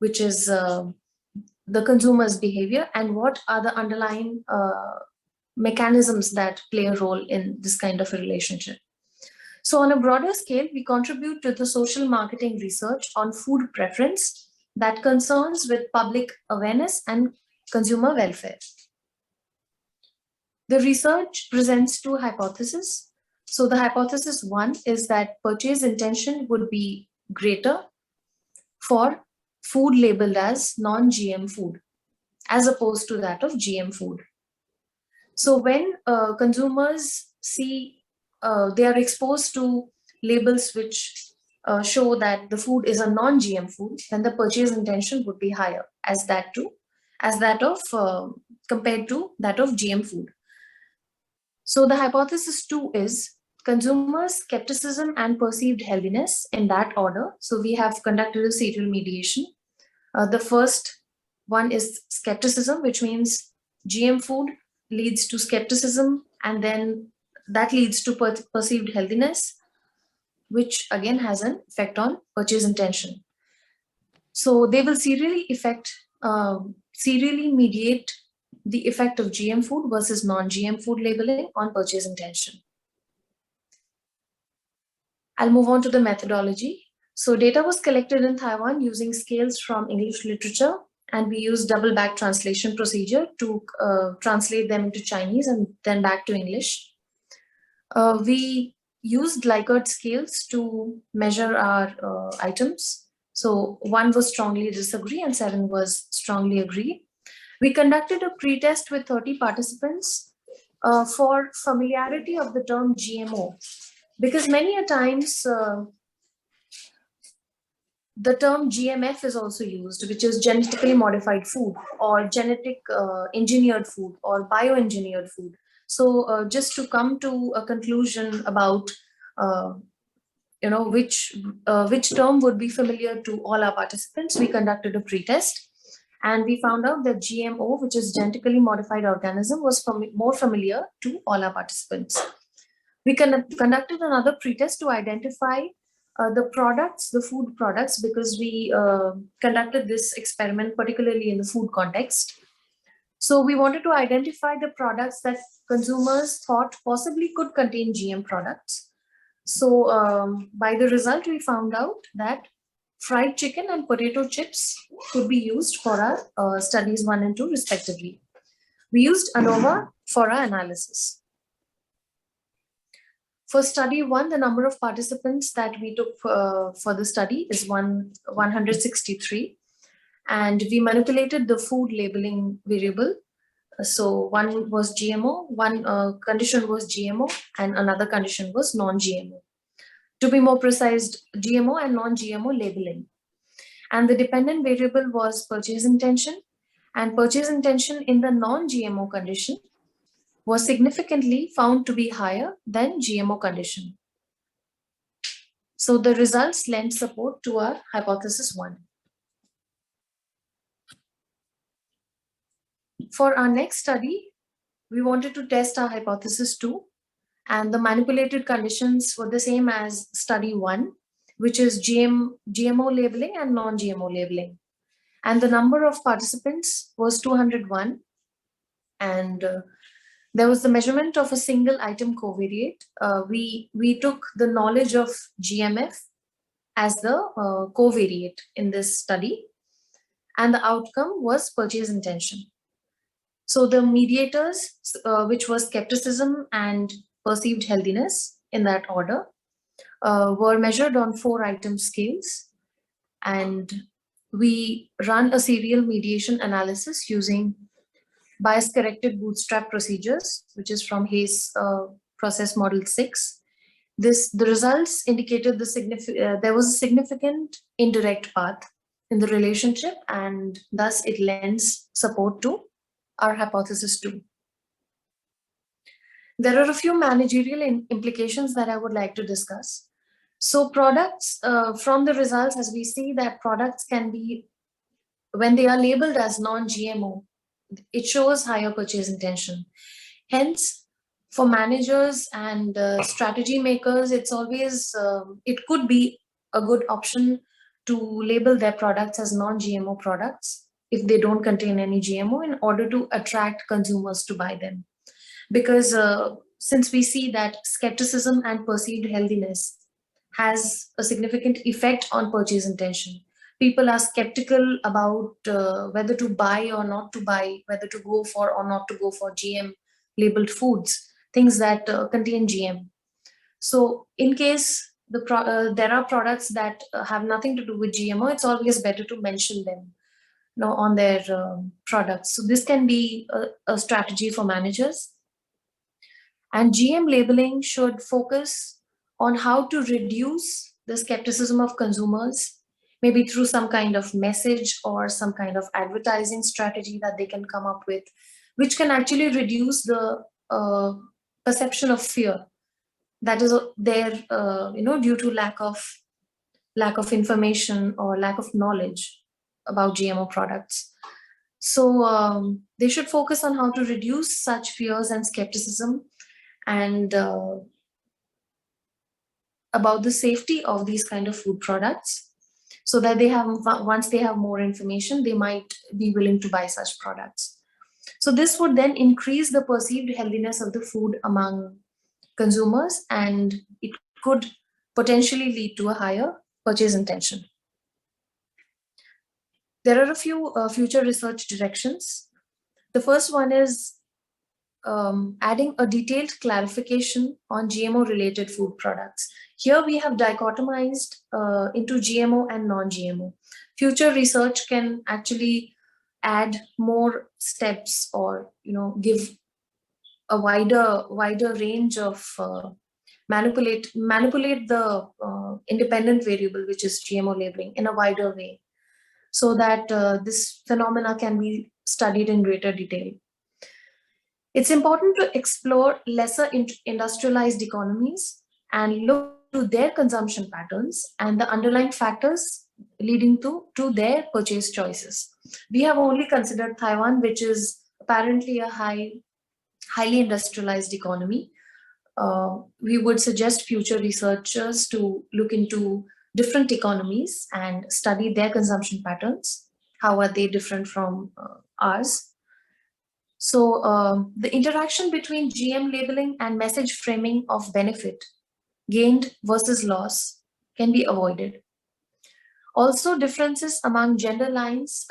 which is the consumer's behavior, and what are the underlying mechanisms that play a role in this kind of a relationship. So on a broader scale, we contribute to the social marketing research on food preference that concerns with public awareness and consumer welfare. The research presents two hypotheses. So the hypothesis one is that purchase intention would be greater for food labeled as non-GM food, as opposed to that of GM food. So when consumers see, they are exposed to labels which show that the food is a non-GM food, then the purchase intention would be higher compared to that of GM food. So the hypothesis two is consumers' skepticism and perceived healthiness in that order. So we have conducted a serial mediation. The first one is skepticism, which means GM food leads to skepticism, and then that leads to perceived healthiness, which again has an effect on purchase intention. So they will serially mediate the effect of GM food versus non-GM food labeling on purchase intention. I'll move on to the methodology. So data was collected in Taiwan using scales from English literature, and we used double back translation procedure to translate them into Chinese and then back to English. We used Likert scales to measure our items. So 1 was strongly disagree and 7 was strongly agree. We conducted a pre-test with 30 participants for familiarity of the term GMO, because many a times the term GMF is also used, which is genetically modified food or genetic engineered food or bioengineered food. So just to come to a conclusion about which term would be familiar to all our participants, we conducted a pre-test, and we found out that GMO, which is genetically modified organism, was more familiar to all our participants. We conducted another pre-test to identify the products, the food products, because we conducted this experiment particularly in the food context. So we wanted to identify the products that consumers thought possibly could contain GM products. So by the result, we found out that fried chicken and potato chips could be used for our studies 1 and 2 respectively. We used ANOVA for our analysis. For study 1, the number of participants that we took for the study is 163. And we manipulated the food labeling variable. So 1 was GMO, one condition was GMO, and another condition was non-GMO. To be more precise, GMO and non-GMO labeling. And the dependent variable was purchase intention, and purchase intention in the non-GMO condition was significantly found to be higher than GMO condition. So the results lend support to our hypothesis 1. For our next study, we wanted to test our hypothesis 2, and the manipulated conditions were the same as study 1, which is GMO labeling and non-GMO labeling. And the number of participants was 201, and there was the measurement of a single item covariate. We took the knowledge of GMF as the covariate in this study, and the outcome was purchase intention. So the mediators, which was skepticism and perceived healthiness in that order, were measured on 4 item scales, and we run a serial mediation analysis using bias-corrected bootstrap procedures, which is from Hayes process model 6. The results indicated there was a significant indirect path in the relationship, and thus it lends support to our hypothesis 2. There are a few managerial implications that I would like to discuss. So products, from the results, as we see that products can be, when they are labeled as non-GMO, it shows higher purchase intention. Hence, for managers and strategy makers, it's always, it could be a good option to label their products as non-GMO products if they don't contain any GMO, in order to attract consumers to buy them. Because since we see that skepticism and perceived healthiness has a significant effect on purchase intention. People are skeptical about whether to buy or not to buy, whether to go for or not to go for GM labeled foods, things that contain GM. So in case there are products that have nothing to do with GMO, it's always better to mention them on their products. So this can be a strategy for managers. And GM labeling should focus on how to reduce the skepticism of consumers, maybe through some kind of message or some kind of advertising strategy that they can come up with, which can actually reduce the perception of fear that is there, due to lack of information or lack of knowledge about GMO products. So they should focus on how to reduce such fears and skepticism, and about the safety of these kind of food products, so that once they have more information, they might be willing to buy such products. So this would then increase the perceived healthiness of the food among consumers, and it could potentially lead to a higher purchase intention. There are a few future research directions. The first one is adding a detailed clarification on GMO-related food products. Here we have dichotomized into GMO and non-GMO. Future research can actually add more steps, or give a wider range of manipulate the independent variable, which is GMO labeling, in a wider way, so that this phenomena can be studied in greater detail. It's important to explore lesser industrialized economies and look to their consumption patterns and the underlying factors leading to their purchase choices. We have only considered Taiwan, which is apparently a highly industrialized economy. We would suggest future researchers to look into different economies and study their consumption patterns. How are they different from ours? So the interaction between GM labeling and message framing of benefit gained versus loss can be avoided. Also, differences along gender lines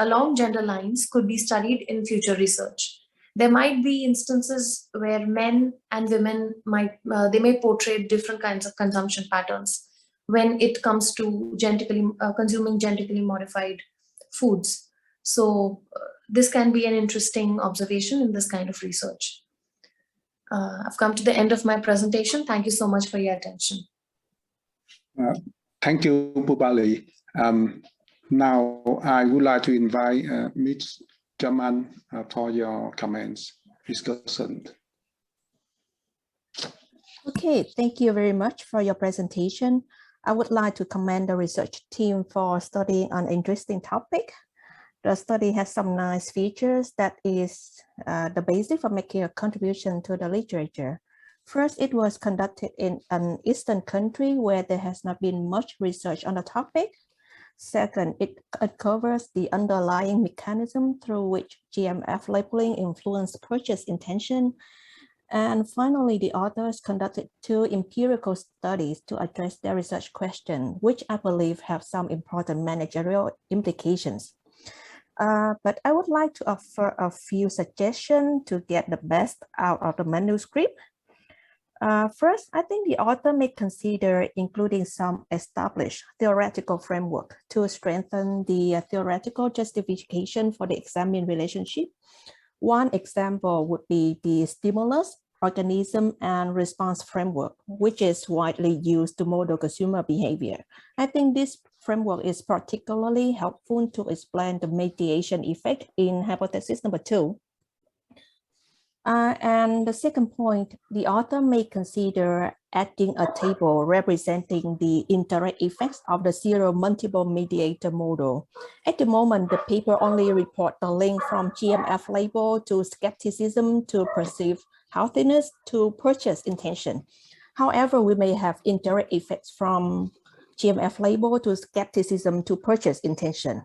could be studied in future research. There might be instances where men and women may portray different kinds of consumption patterns when it comes to consuming genetically modified foods. So this can be an interesting observation in this kind of research. I've come to the end of my presentation. Thank you so much for your attention. Thank you, Bubali. Now I would like to invite Ms. Jaman for your comments, discussion. Okay, thank you very much for your presentation. I would like to commend the research team for studying an interesting topic. The study has some nice features that is the basis for making a contribution to the literature. First, it was conducted in an Eastern country where there has not been much research on the topic. Second, it covers the underlying mechanism through which GMF labeling influenced purchase intention. And finally, the authors conducted 2 empirical studies to address their research question, which I believe have some important managerial implications. But I would like to offer a few suggestions to get the best out of the manuscript. First, I think the author may consider including some established theoretical framework to strengthen the theoretical justification for the examined relationship. One example would be the stimulus, organism, and response framework, which is widely used to model consumer behavior. I think this framework is particularly helpful to explain the mediation effect in hypothesis number 2. And the second point, the author may consider adding a table representing the indirect effects of the zero multiple mediator model. At the moment, the paper only reports the link from GMF label to skepticism to perceived healthiness to purchase intention. However, we may have indirect effects from GMF label to skepticism to purchase intention.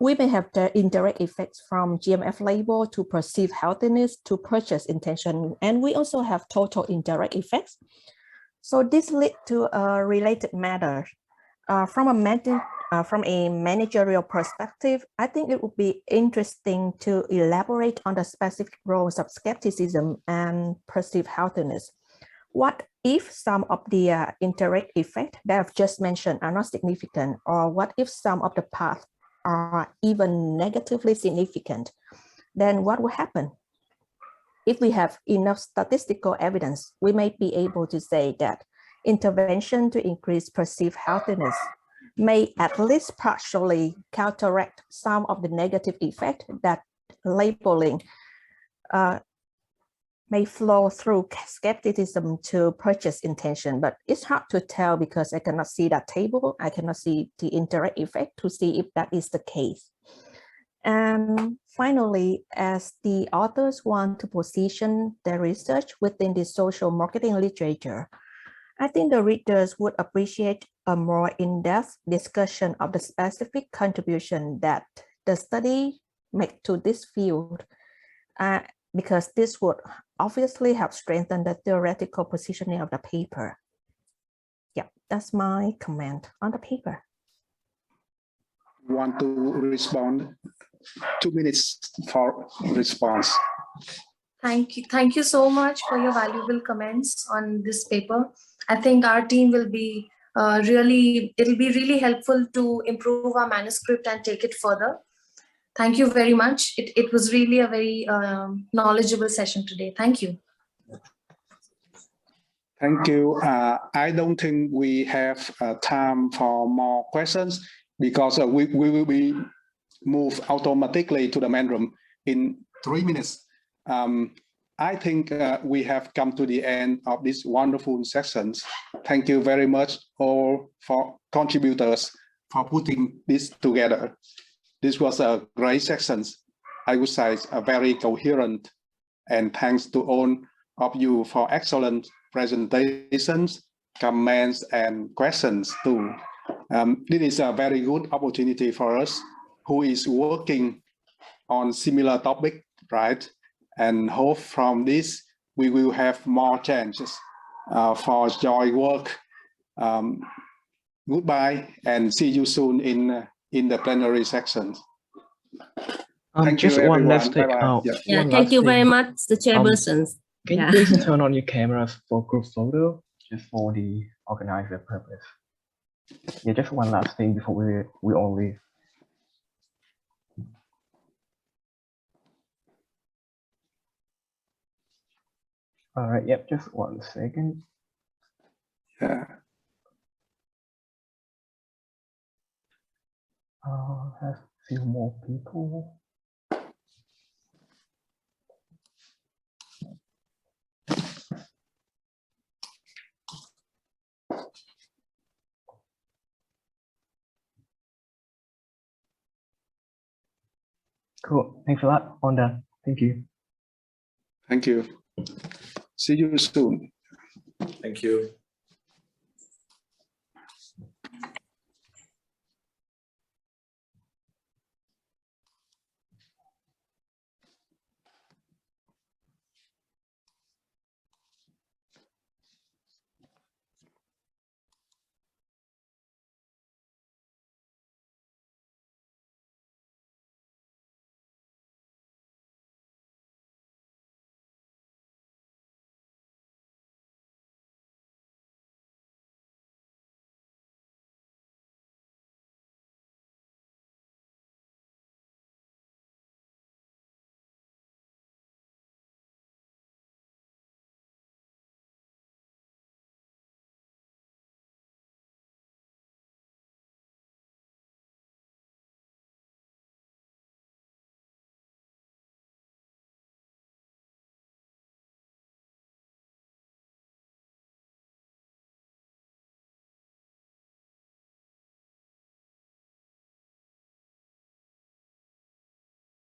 We may have the indirect effects from GMF label to perceived healthiness to purchase intention, and we also have total indirect effects. So this leads to a related matter. From a managerial perspective, I think it would be interesting to elaborate on the specific roles of skepticism and perceived healthiness. What if some of the indirect effects that I've just mentioned are not significant, or what if some of the paths are even negatively significant? Then what will happen? If we have enough statistical evidence, we may be able to say that intervention to increase perceived healthiness may at least partially counteract some of the negative effect that labeling may flow through skepticism to purchase intention, but it's hard to tell because I cannot see that table. I cannot see the indirect effect to see if that is the case. And finally, as the authors want to position their research within the social marketing literature, I think the readers would appreciate a more in-depth discussion of the specific contribution that the study make to this field, because this would obviously help strengthen the theoretical positioning of the paper. Yeah, that's my comment on the paper. want to respond? 2 minutes for response. Thank you so much for your valuable comments on this paper. I think our team will be it'll be really helpful to improve our manuscript and take it further. Thank you very much. It was really a very knowledgeable session today. Thank you. Thank you. I don't think we have time for more questions because we will be moved automatically to the main room in 3 minutes. I think we have come to the end of this wonderful sessions. Thank you very much all for contributors for putting this together. This was a great sessions. I would say a very coherent, and thanks to all of you for excellent presentations, comments, and questions too. This is a very good opportunity for us who is working on similar topic, right? And hope from this we will have more chances for joint work. Goodbye and see you soon in the plenary sections. Thank just you, one everyone. last thing. Bye-bye. Yeah, one thank last you thing. very much, the chairpersons. Can you please turn on your cameras for group photo, just for the organizer purpose? Yeah, just one last thing before we all leave. All right, yep, just 1 second. Yeah. Have a few more people. Cool, thanks a lot. All done. Thank you. Thank you. See you soon. Thank you.